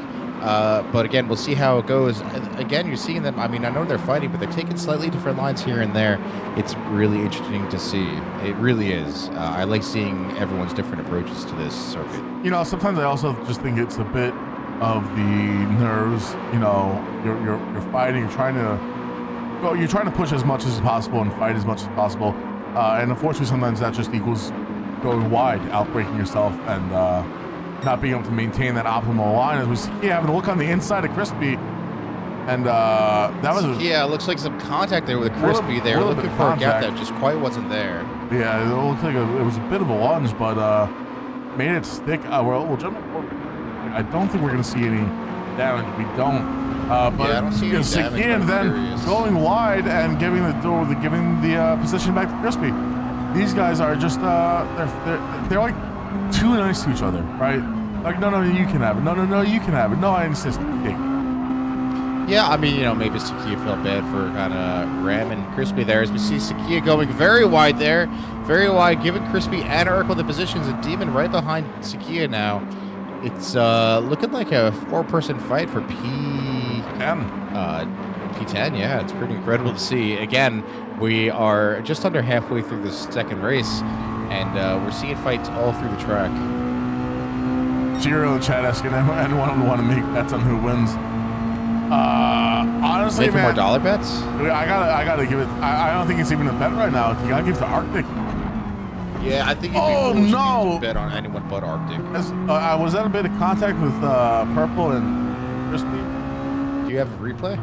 Speaker 2: But again, we'll see how it goes. Again, you're seeing them. I mean, I know they're fighting, but they're taking slightly different lines here and there. It's really interesting to see. It really is. I like seeing everyone's different approaches to this circuit.
Speaker 1: Sometimes I also just think it's a bit of the nerves. You're fighting. You're trying to push as much as possible and fight as much as possible. And unfortunately, sometimes that just equals going wide, outbreaking yourself, and not being able to maintain that optimal line. As we see having a look on the inside of Crispy, and that was
Speaker 2: it looks like some contact there with Crispy. They were looking for a gap that just quite wasn't there.
Speaker 1: Yeah, it looked like it was a bit of a lunge, but made it stick. We'll jump forward. I don't think we're going to see any damage. We don't. But
Speaker 2: I don't see any damage.
Speaker 1: And then going wide and giving the position back to Crispy. These guys are just they're like too nice to each other, right? Like, no, you can have it. No, you can have it. No, I insist. Okay.
Speaker 2: Yeah, I mean, maybe Sakia felt bad for kind of ramming Crispy there. As we see Sakia going very wide there. Very wide, giving Crispy and Urkel the positions. A Demon right behind Sakia now. It's looking like a 4-person fight for P10. P10, yeah, it's pretty incredible to see. Again, we are just under halfway through the second race, and we're seeing fights all through the track.
Speaker 1: Giro in chat asking anyone want to make bets on who wins. Honestly,
Speaker 2: Making more dollar bets?
Speaker 1: I gotta give it. I don't think it's even a bet right now. You gotta give it to Arctic.
Speaker 2: Yeah, I think.
Speaker 1: Oh no!
Speaker 2: Bet on anyone but Arctic.
Speaker 1: Was that a bit of contact with Purple and Crispy?
Speaker 2: Do you have a replay?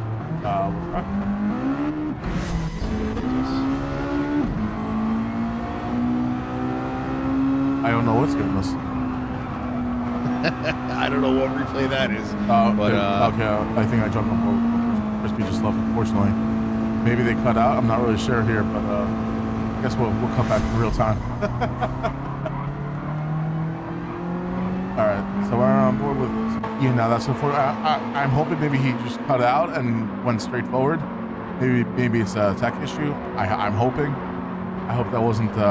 Speaker 1: I don't know what's giving us.
Speaker 2: I don't know what replay that is.
Speaker 1: Okay, I think I jumped on board. Crispy just left, unfortunately. Maybe they cut out. I'm not really sure here, but I guess we'll come back to real time. All right, so we're on board with now. That's unfortunate. I'm hoping maybe he just cut out and went straight forward. Maybe it's a tech issue. I'm hoping. I hope that wasn't due to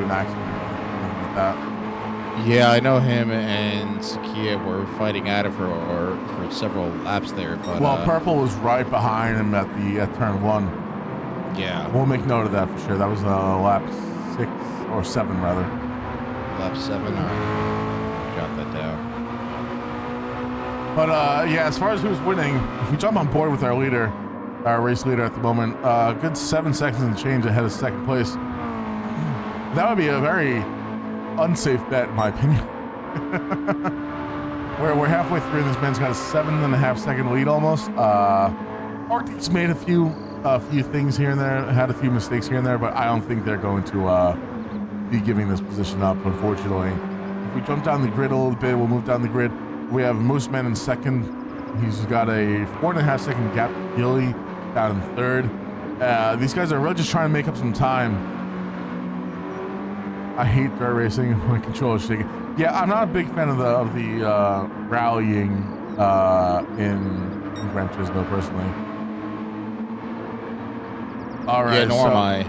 Speaker 1: an accident or anything like that.
Speaker 2: Yeah, I know him and Sakia were fighting at it for several laps there. But
Speaker 1: Purple was right behind him at turn 1.
Speaker 2: Yeah,
Speaker 1: we'll make note of that for sure. That was lap 6 or 7 rather.
Speaker 2: Lap 7. Jot that down.
Speaker 1: But as far as who's winning, if we jump on board with our race leader at the moment, good 7 seconds and change ahead of second place. That would be a very unsafe bet, in my opinion. We're halfway through, and this man's got a 7.5 second lead almost. Arctic's made a few things here and there, had a few mistakes here and there, but I don't think they're going to be giving this position up, unfortunately. If we jump down the grid a little bit, we'll move down the grid. We have Mooseman in second. He's got a 4.5 second gap to Gilly down in third. These guys are really just trying to make up some time. I hate dirt racing. My controller's shaking. Yeah, I'm not a big fan of the rallying in Gran Turismo personally. All right,
Speaker 2: Yeah, nor
Speaker 1: so
Speaker 2: am I.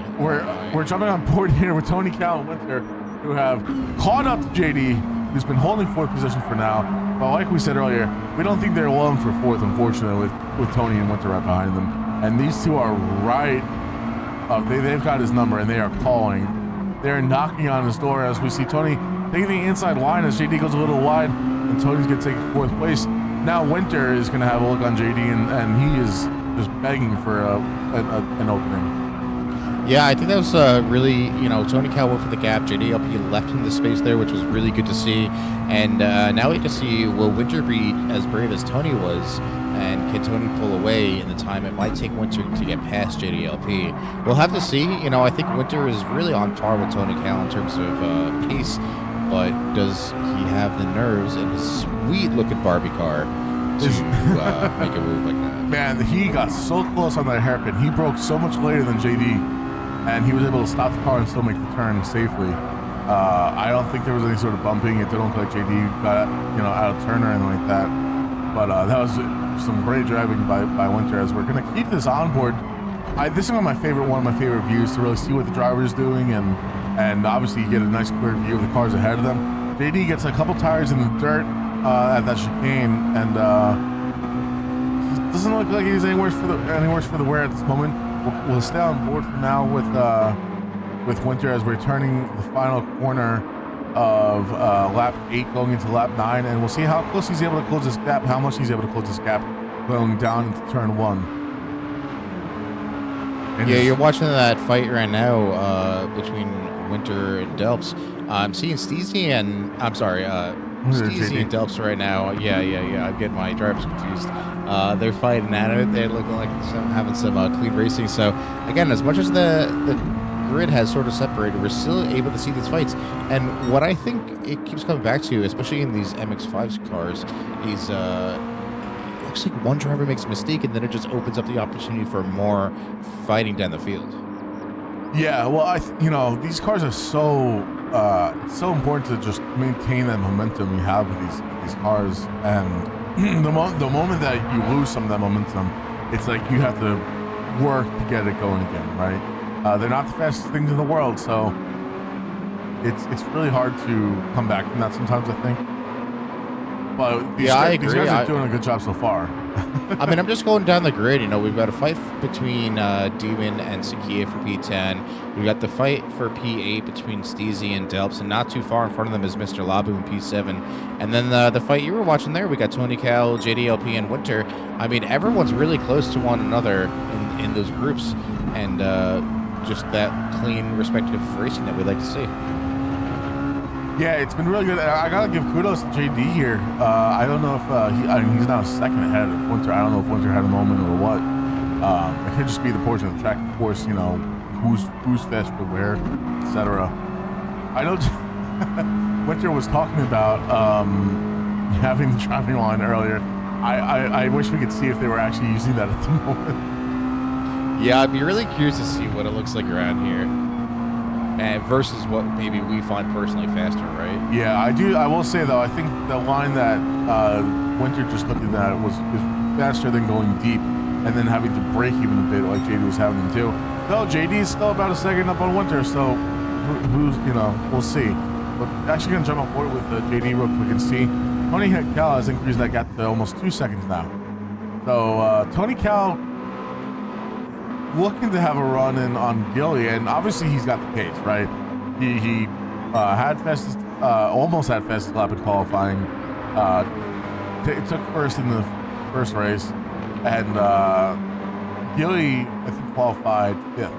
Speaker 1: we're jumping on board here with Tony, Cal, and Winter, who have caught up to JD, who's been holding fourth position for now. But like we said earlier, we don't think they're alone for fourth, unfortunately, with Tony and Winter right behind them. And these two are right up. They've got his number, and they are calling. They're knocking on his door as we see Tony taking the inside line as JD goes a little wide, and Tony's going to take fourth place. Now Winter is going to have a look on JD, and he is just begging for an opening.
Speaker 2: Yeah, I think that was really, Tony Cal went for the gap. JDLP left him the space there, which was really good to see. And now we get to see, will Winter be as brave as Tony was? And can Tony pull away in the time it might take Winter to get past JDLP? We'll have to see. I think Winter is really on par with Tony Cal in terms of pace. But does he have the nerves in his sweet-looking Barbie car to make a move like that?
Speaker 1: Man, he got so close on that hairpin. He broke so much later than JD, and he was able to stop the car and still make the turn safely. I don't think there was any sort of bumping. It didn't look like JD got out of turn or anything like that. But that was some great driving by Winter. As we're going to keep this on board. This is one of my favorite views to really see what the driver is doing, and obviously you get a nice clear view of the cars ahead of them. JD gets a couple tires in the dirt at that chicane, and doesn't look like he's any worse for the wear at this moment. We'll stay on board for now with Winter as we're turning the final corner of lap 8 going into lap 9, and we'll see how close he's able to close this gap, how much he's able to close this gap going down into turn 1. And
Speaker 2: yeah, you're watching that fight right Now between Winter and Delps. I'm seeing Steezy and Delps right now. Yeah. I'm getting my drivers confused. They're fighting at it. They're looking like having some clean racing. So again, as much as the grid has sort of separated, we're still able to see these fights. And what I think it keeps coming back to, especially in these MX5 cars, is it looks like one driver makes a mistake and then it just opens up the opportunity for more fighting down the field.
Speaker 1: Yeah, well, these cars are so important to just maintain that momentum you have with these cars, and the moment that you lose some of that momentum, it's like you have to work to get it going again, right? They're not the fastest things in the world, so it's really hard to come back from that sometimes, I think. But these guys are doing a good job so far.
Speaker 2: I mean, I'm just going down the grid. We've got a fight between Demon and Sakia for P10. We've got the fight for P8 between Steezy and Delps, and not too far in front of them is Mr. Labu in P7. And then the fight you were watching there, we got Tony Cal, JDLP, and Winter. I mean, everyone's really close to one another in those groups, and just that clean, respective racing that we like to see.
Speaker 1: Yeah, it's been really good. I gotta give kudos to JD here. I don't know if he's now a second ahead of Winter. I don't know if Winter had a moment or what. It could just be the portion of the track, of course. Who's faster where, etc. I know Winter was talking about having the driving line earlier. I wish we could see if they were actually using that at the moment.
Speaker 2: Yeah, I'd be really curious to see what it looks like around here. Versus what maybe we find personally faster, right?
Speaker 1: Yeah, I will say though, I think the line that Winter just looked at is faster than going deep and then having to brake even a bit like JD was having to do. No, JD is still about a second up on Winter, so we'll see. But actually gonna jump on board with JD real quick and see. Tony Cal has increased that gap to almost 2 seconds now. So Tony Cal looking to have a run in on Gilly, and obviously he's got the pace, right? He had almost had fastest lap in qualifying. Took first in the first race, and Gilly I think qualified 5th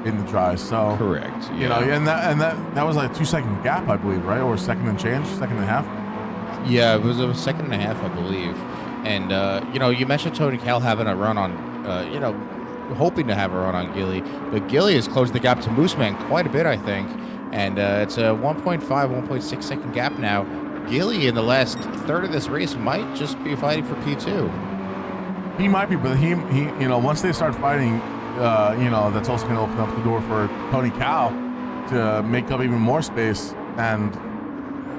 Speaker 1: in the dry. So
Speaker 2: correct, yeah.
Speaker 1: And that was like a 2 second gap, I believe, right? Or second and a half.
Speaker 2: Yeah, it was a second and a half, I believe. And you mentioned Tony Cal having a run on. Hoping to have a run on Gilly, but Gilly has closed the gap to Mooseman quite a bit, I think, and it's a 1.6 second gap now. Gilly in the last third of this race might just be fighting for P2.
Speaker 1: He might be, but he once they start fighting, that's also going to open up the door for Tony Cal to make up even more space, and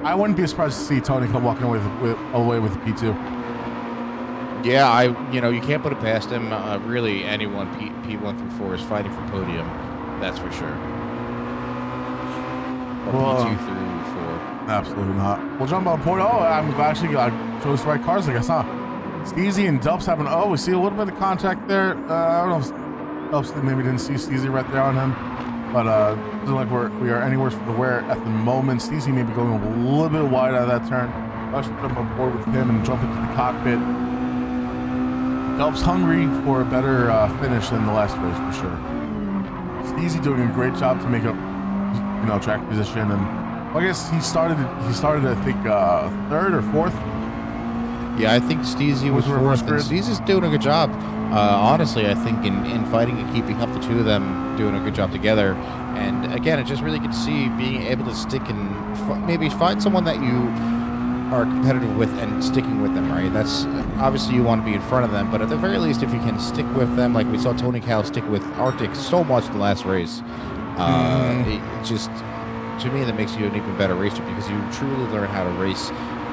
Speaker 1: I wouldn't be surprised to see Tony come walking away with P2.
Speaker 2: Yeah, you can't put it past him. Really, anyone P1 through 4 is fighting for podium. That's for sure. Or P2 through 4.
Speaker 1: Absolutely not. We'll jump on point. Oh, I'm actually I chose the right cars, I guess, huh? Steezy and Delps having. Oh, we see a little bit of contact there. I don't know if Delps maybe didn't see Steezy right there on him, but doesn't look like we are anywhere for the wear at the moment. Steezy may be going a little bit wide out of that turn. I should jump on board with him and jump into the cockpit. Delps hungry for a better finish than the last race for sure. Steezy doing a great job to make up, track position, and I guess he started. I think third or fourth.
Speaker 2: Yeah, I think Steezy was fourth. And Steezy's doing a good job. Honestly, I think in fighting and keeping up, the two of them doing a good job together. And again, it's just really good to see being able to stick and maybe find someone that you are competitive with and sticking with them, right? That's obviously you want to be in front of them, but at the very least, if you can stick with them, like we saw Tony Cow stick with Arctic so much the last race, it just, to me, that makes you an even better racer because you truly learn how to race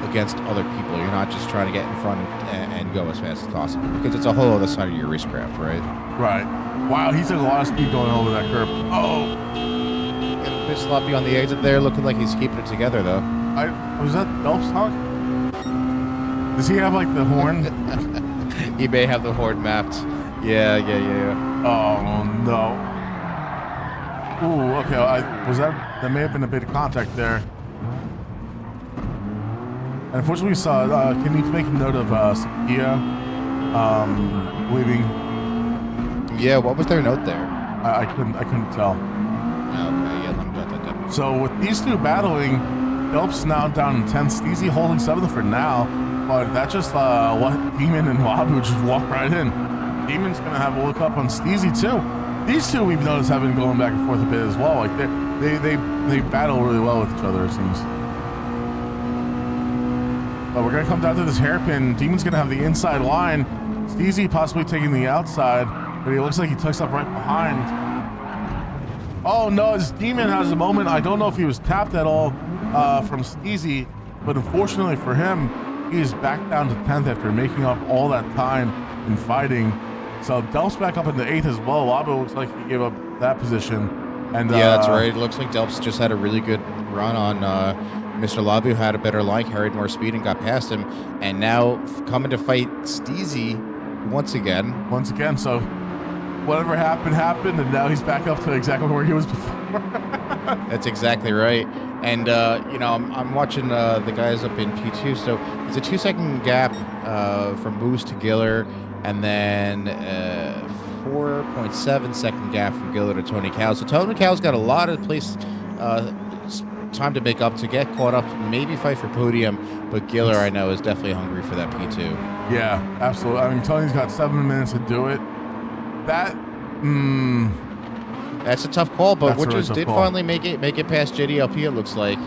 Speaker 2: against other people. You're not just trying to get in front and go as fast as possible because it's a whole other side of your racecraft, right?
Speaker 1: Right. Wow, he took a lot of speed going over that curb. Oh!
Speaker 2: Getting a bit sloppy on the exit there, looking like he's keeping it together, though.
Speaker 1: Was that Delps talk? Does he have like the horn?
Speaker 2: He may have the horn mapped. Yeah.
Speaker 1: Oh no. Ooh, okay. That may have been a bit of contact there. And unfortunately, we saw. Can you make a note of Sakia leaving?
Speaker 2: Yeah. What was their note there?
Speaker 1: I couldn't tell.
Speaker 2: Okay. Yeah. Let me jot that down.
Speaker 1: So with these two battling, Delps now down in 10th. Steezy holding 7th for now, but that just let Demon and Wabu just walk right in. Demon's gonna have a look up on Steezy too. These two we've noticed have been going back and forth a bit as well. Like they battle really well with each other, it seems. But we're gonna come down to this hairpin. Demon's gonna have the inside line. Steezy possibly taking the outside, but he looks like he tucks up right behind. Oh no, this Demon has a moment. I don't know if he was tapped at all from Steezy, but unfortunately for him, he is back down to 10th after making up all that time in fighting. So Delps back up into 8th as well. Wabu looks like he gave up that position. And
Speaker 2: yeah, that's right. It looks like Delps just had a really good run on Mr. Labu, had a better line, carried more speed, and got past him. And now coming to fight Steezy once again.
Speaker 1: So whatever happened, and now he's back up to exactly where he was before.
Speaker 2: That's exactly right. And, I'm watching the guys up in P2. So there's a 2-second gap from Moose to Giller, and then 4.7 second gap from Giller to Tony Cow. So Tony Cow's got a lot of time to make up, to get caught up, maybe fight for podium. But Giller, I know, is definitely hungry for that P2.
Speaker 1: Yeah, absolutely. I mean, Tony's got 7 minutes to do it.
Speaker 2: That's a tough call, but Winters did finally make it past JDLP, it looks like.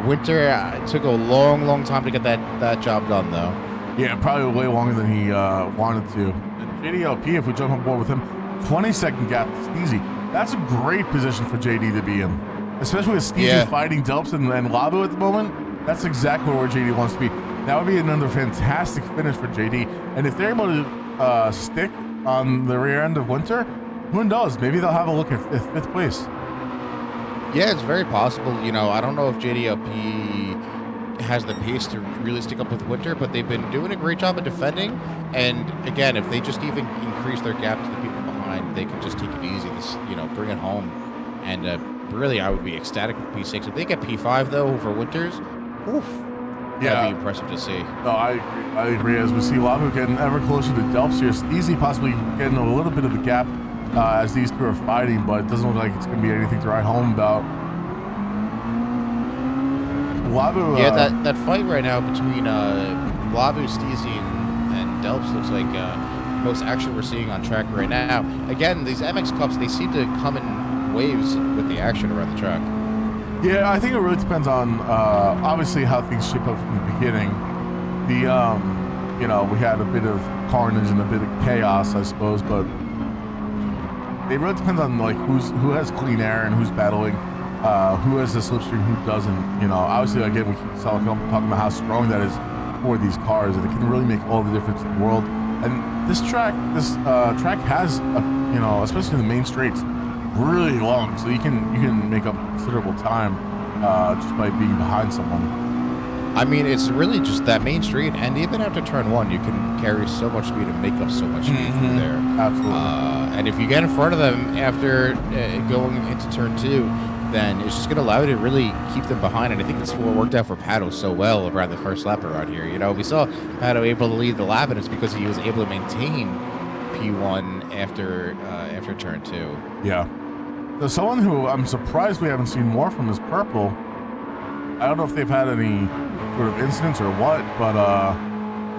Speaker 2: Winter took a long time to get that job done, though.
Speaker 1: Yeah, probably way longer than he wanted to. And JDLP, if we jump on board with him, 20-second gap, Steezy. That's a great position for JD to be in. Especially with Steezy fighting Delps and Labu at the moment. That's exactly where JD wants to be. That would be another fantastic finish for JD. And if they're able to stick on the rear end of Winter, who knows? Maybe they'll have a look at 5th place.
Speaker 2: Yeah, it's very possible. I don't know if JDLP has the pace to really stick up with Winter, but they've been doing a great job of defending. And again, if they just even increase their gap to the people behind, they can just take it easy, bring it home. And really, I would be ecstatic with P6. If they get P5, though, for Winters, that'd be impressive to see.
Speaker 1: No, I agree. As we see Labu getting ever closer to Delps here, Steezy possibly getting a little bit of a gap as these two are fighting, but it doesn't look like it's going to be anything to write home about. Labu,
Speaker 2: that fight right now between Labu, Steezy, and Delps looks like most action we're seeing on track right now. Again, these MX Cups, they seem to come in waves with the action around the track.
Speaker 1: Yeah, I think it really depends on obviously how things shape up from the beginning. We had a bit of carnage and a bit of chaos, I suppose, but it really depends on who has clean air and who's battling, who has the slipstream, who doesn't. Obviously, again, we keep talking about how strong that is. for these cars, and it can really make all the difference in the world. And this track has, especially in the main straights, really long, so you can make up considerable time just by being behind someone.
Speaker 2: I mean, it's really just that main straight, and even after turn one, you can carry so much speed and make up so much speed from there.
Speaker 1: Absolutely.
Speaker 2: And if you get in front of them after going into turn two, then it's just going to allow you to really keep them behind. And I think that's what worked out for Pato so well around the first lap around here. You know, we saw Pato able to lead the lap, and it's because he was able to maintain P1 after turn two.
Speaker 1: Yeah. So someone who I'm surprised we haven't seen more from is Purple. I don't know if they've had any sort of incidents or what, but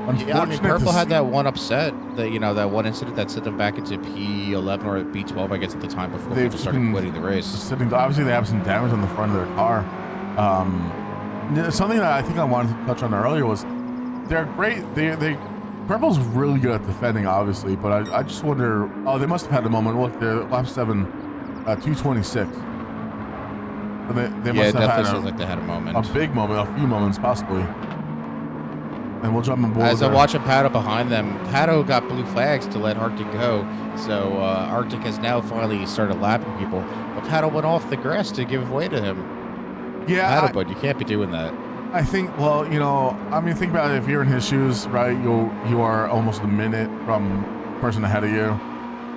Speaker 1: unfortunate.
Speaker 2: Yeah, I mean, Purple had that one upset, that one incident that sent them back into P11 or P12, I guess, at the time before they started quitting the race.
Speaker 1: Obviously, they have some damage on the front of their car. Something that I think I wanted to touch on earlier was they're great. Purple's really good at defending, obviously, but I just wonder. Oh, they must have had a moment. Look, they're lap 7, 226. They must have had
Speaker 2: feels like they had a moment.
Speaker 1: A big moment, a few moments possibly. And we'll jump on board.
Speaker 2: As I'm watching Pato behind them, Pato got blue flags to let Arctic go. So Arctic has now finally started lapping people. But Pato went off the grass to give way to him.
Speaker 1: Yeah.
Speaker 2: Pato, but you can't be doing that.
Speaker 1: I think, think about it. If you're in his shoes, right, you are almost a minute from the person ahead of you.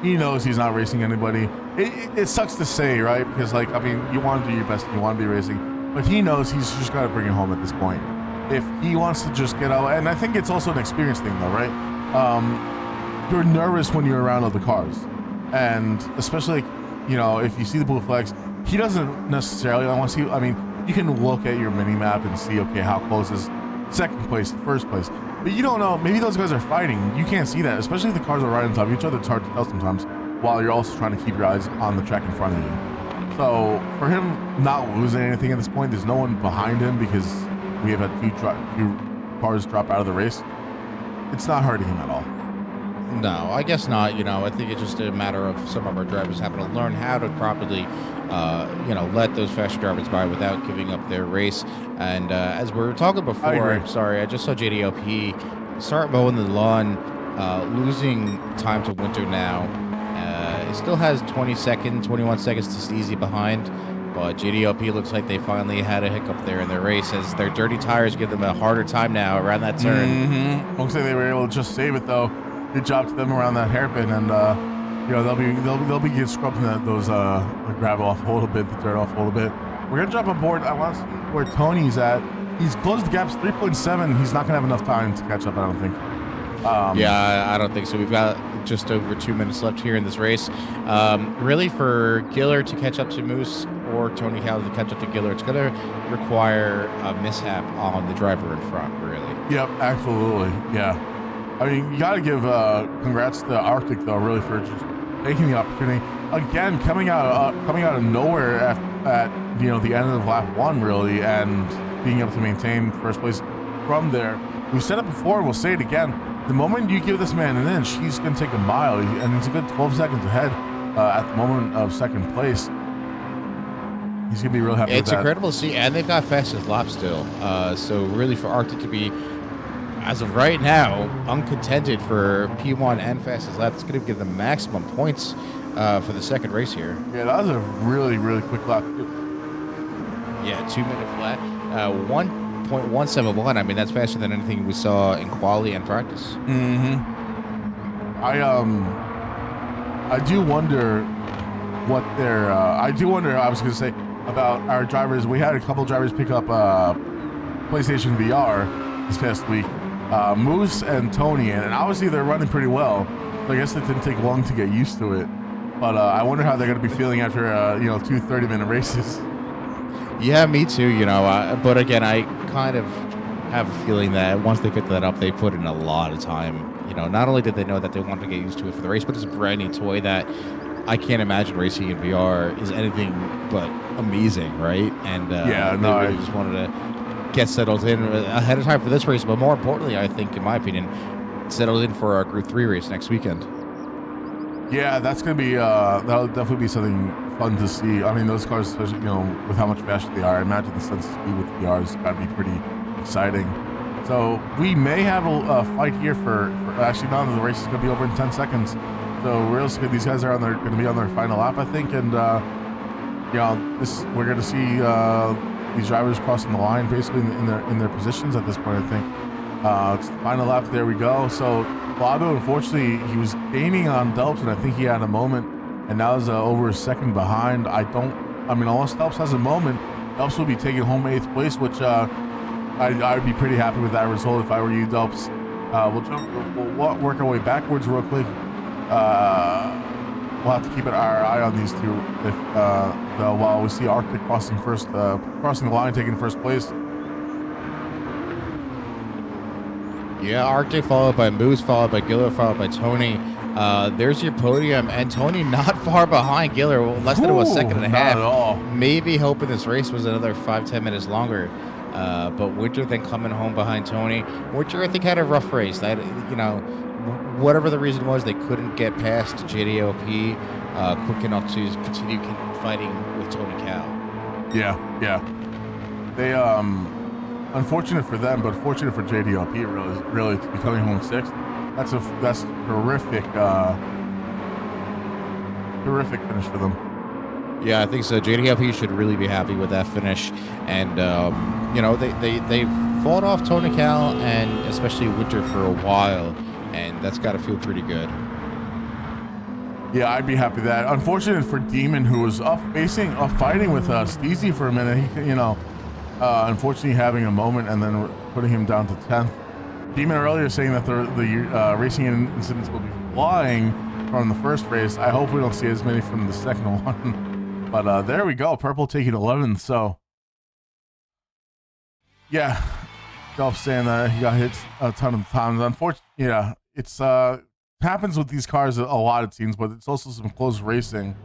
Speaker 1: He knows he's not racing anybody. It sucks to say, right? Because, you want to do your best and you want to be racing. But he knows he's just got to bring it home at this point. If he wants to just get out, and I think it's also an experience thing, though, right? You're nervous when you're around other cars. And especially, if you see the blue flags, he doesn't necessarily want to see, you can look at your mini-map and see, okay, how close is second place to first place. But you don't know, maybe those guys are fighting. You can't see that, especially if the cars are right on top of each other. It's hard to tell sometimes, while you're also trying to keep your eyes on the track in front of you. So for him not losing anything at this point, there's no one behind him because we have had two cars drop out of the race. It's not hurting him at all.
Speaker 2: No, I guess not. I think it's just a matter of some of our drivers having to learn how to properly, let those faster drivers by without giving up their race. And as we were talking before, I'm sorry, I just saw JDLP start mowing the lawn, losing time to Winter now. It still has 21 seconds to Steezy behind. But JDLP looks like they finally had a hiccup there in their race as their dirty tires give them a harder time now around that turn.
Speaker 1: Mm-hmm. Looks like they were able to just save it, though. Good job to them around that hairpin, and they'll be getting scrubbing those gravel off a little bit, the dirt off a little bit. We're gonna jump on board. I want to see where Tony's at. He's closed the gaps 3.7. He's not gonna have enough time to catch up, I don't think.
Speaker 2: I don't think so. We've got just over 2 minutes left here in this race. Really, for Giller to catch up to Moose or Tony Howell to catch up to Giller, it's going to require a mishap on the driver in front, really.
Speaker 1: Yep, absolutely. Yeah. You got to give congrats to Arctic, though, really, for just taking the opportunity. Again, coming out of nowhere at the end of lap 1, really, and being able to maintain first place from there. We've said it before, we'll say it again. The moment you give this man an inch, he's going to take a mile, and he's a good 12 seconds ahead at the moment of second place. He's going to be real happy with that.
Speaker 2: It's incredible to see, and they've got fastest lap still. So really for Arctic to be, as of right now, uncontended for P1 and fastest lap, it's going to give them maximum points for the second race here.
Speaker 1: Yeah, that was a really, really quick lap.
Speaker 2: Yeah, 2 minute flat. 1.171. I mean, that's faster than anything we saw in quali and practice.
Speaker 1: Mm-hmm. I do wonder what their. I was going to say about our drivers. We had a couple drivers pick up PlayStation VR this past week. Moose and Tony, and obviously they're running pretty well. So I guess it didn't take long to get used to it. But I wonder how they're going to be feeling after 2 30-minute races.
Speaker 2: Yeah, me too, but again, I kind of have a feeling that once they pick that up, they put in a lot of time. Not only did they know that they wanted to get used to it for the race, but it's a brand new toy that I can't imagine racing in VR is anything but amazing, right? And they just wanted to get settled in ahead of time for this race, but more importantly, I think, in my opinion, settled in for our Group 3 race next weekend.
Speaker 1: Yeah, that's going to be, that'll definitely be something fun to see. I mean, those cars, especially, with how much faster they are, I imagine the sense of speed with VR is got to be pretty exciting. So we may have a fight here for actually now the race is going to be over in 10 seconds. So realistically, these guys are going to be on their final lap, I think, and we're going to see these drivers crossing the line basically in their positions at this point. I think it's the final lap. There we go. So Labo, unfortunately, he was gaining on Delps, and I think he had a moment, and now is over a second behind. Unless Delps has a moment, Delps will be taking home 8th place, which I'd be pretty happy with that result if I were you, Delps. We'll work our way backwards real quick. We'll have to keep our eye on these two while we see Arctic crossing the line, taking first place.
Speaker 2: Yeah, Arctic followed by Moose, followed by Giller, followed by Tony. There's your podium, and Tony not far behind Giller, less than a second and a half.
Speaker 1: Not at all.
Speaker 2: Maybe hoping this race was another 5-10 minutes longer. But Winter then coming home behind Tony. Winter, I think, had a rough race. Whatever the reason was, they couldn't get past JDOP quick enough to continue fighting with Tony Cal.
Speaker 1: Yeah. They unfortunate for them, but fortunate for JDOP really to be coming home 6th. That's horrific finish for them.
Speaker 2: Yeah, I think so. JDLP should really be happy with that finish, and they fought off Tony Cal and especially Winter for a while, and that's got to feel pretty good.
Speaker 1: Yeah, I'd be happy with that. Unfortunate for Demon, who was up fighting with Steezy for a minute. He, unfortunately having a moment and then putting him down to 10th. Demon earlier saying that the racing incidents will be flying from the first race. I hope we don't see as many from the second one. But there we go. Purple taking 11th. So, yeah. Delp saying that he got hit a ton of times. Unfortunately, yeah, it's happens with these cars a lot, it seems, but it's also some close racing.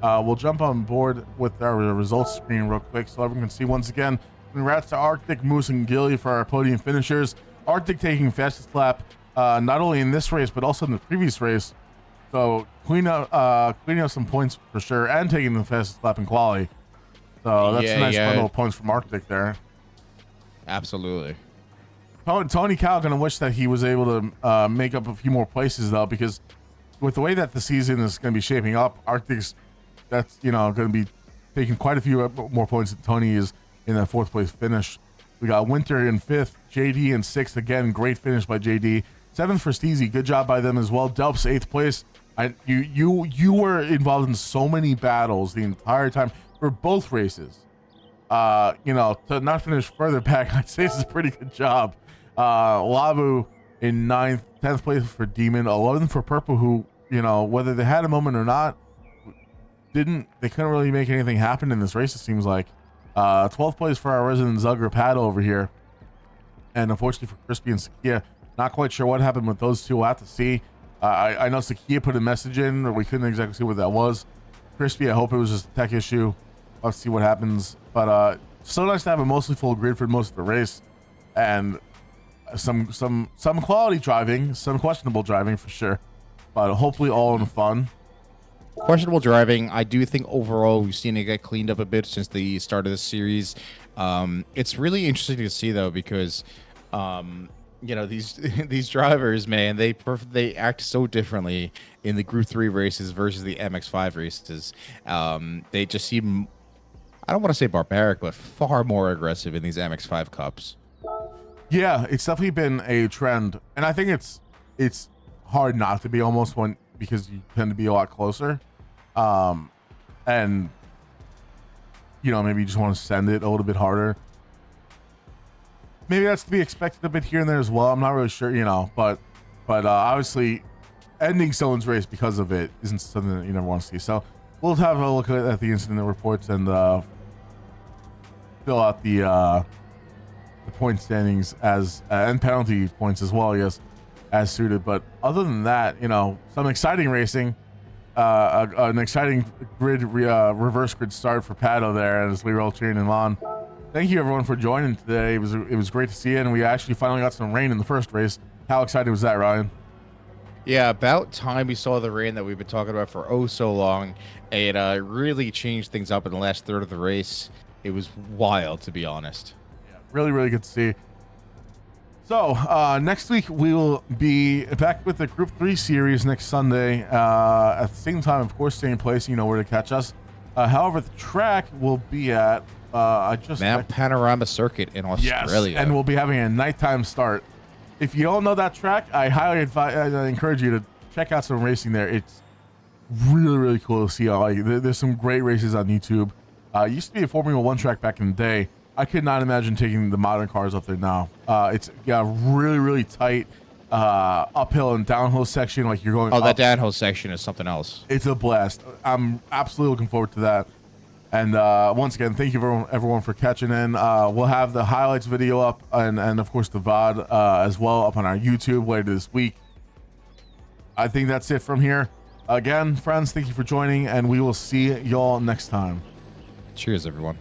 Speaker 1: We'll jump on board with our results screen real quick so everyone can see once again. Congrats to Arctic, Moose, and Gilly for our podium finishers. Arctic taking fastest lap, not only in this race, but also in the previous race. So cleaning up some points for sure, and taking the fastest lap in quali. So that's a nice bundle of points from Arctic there.
Speaker 2: Absolutely.
Speaker 1: Tony Cal gonna wish that he was able to make up a few more places though, because with the way that the season is gonna be shaping up, Arctic's gonna be taking quite a few more points than Tony is in that 4th place finish. We got Winter in 5th, JD in 6th. Again, great finish by JD. 7th for Steezy, good job by them as well. Delps 8th place. You were involved in so many battles the entire time for both races. To not finish further back, I'd say this is a pretty good job. Labu in 9th, 10th place for Demon, 11th for Purple, who, whether they had a moment or not, they couldn't really make anything happen in this race, it seems like. 12th place for our resident Zugger Paddle over here. And unfortunately for Crispy and Sakia, not quite sure what happened with those two. We'll have to see. I know Sakia put a message in, or we couldn't exactly see what that was. Crispy, I hope it was just a tech issue. Let's see what happens. But so nice to have a mostly full grid for most of the race, and some quality driving, some questionable driving for sure, but hopefully all in fun.
Speaker 2: Questionable driving. I do think overall we've seen it get cleaned up a bit since the start of the series. It's really interesting to see though, because these drivers, man, they act so differently in the Group 3 races versus the MX5 races. They just seem, I don't want to say barbaric, but far more aggressive in these MX5 Cups.
Speaker 1: Yeah, it's definitely been a trend, and I think it's hard not to be almost one, because you tend to be a lot closer, and maybe you just want to send it a little bit harder. Maybe that's to be expected a bit here and there as well. I'm not really sure, but obviously ending someone's race because of it isn't something that you never want to see. So we'll have a look at the incident reports and fill out the point standings and penalty points as well, yes, as suited. But other than that, some exciting racing, an exciting reverse grid start for Pato there as we roll cheering him on. Thank you everyone for joining today. It was great to see you, and we actually finally got some rain in the first race. How excited was that, Ryan?
Speaker 2: Yeah, about time we saw the rain that we've been talking about for oh so long. It really changed things up in the last third of the race. It was wild, to be honest.
Speaker 1: Yeah, really, really good to see. So next week we will be back with the Group 3 series next Sunday at the same time, of course, same place. You know where to catch us. However, the track will be at
Speaker 2: Mount Panorama Circuit in Australia.
Speaker 1: Yes, and we'll be having a nighttime start. If you don't know that track, I highly encourage you to check out some racing there. It's really, really cool to see. There's some great races on YouTube. It used to be a Formula 1 track back in the day. I could not imagine taking the modern cars up there now. It's got really, really tight uphill and downhill section. Like you're going.
Speaker 2: Oh, that downhill section is something else.
Speaker 1: It's a blast. I'm absolutely looking forward to that. And once again, thank you everyone for catching in. We'll have the highlights video up and of course the VOD as well up on our YouTube later this week. I think that's it from here. Again, friends, thank you for joining, and we will see y'all next time.
Speaker 2: Cheers, everyone.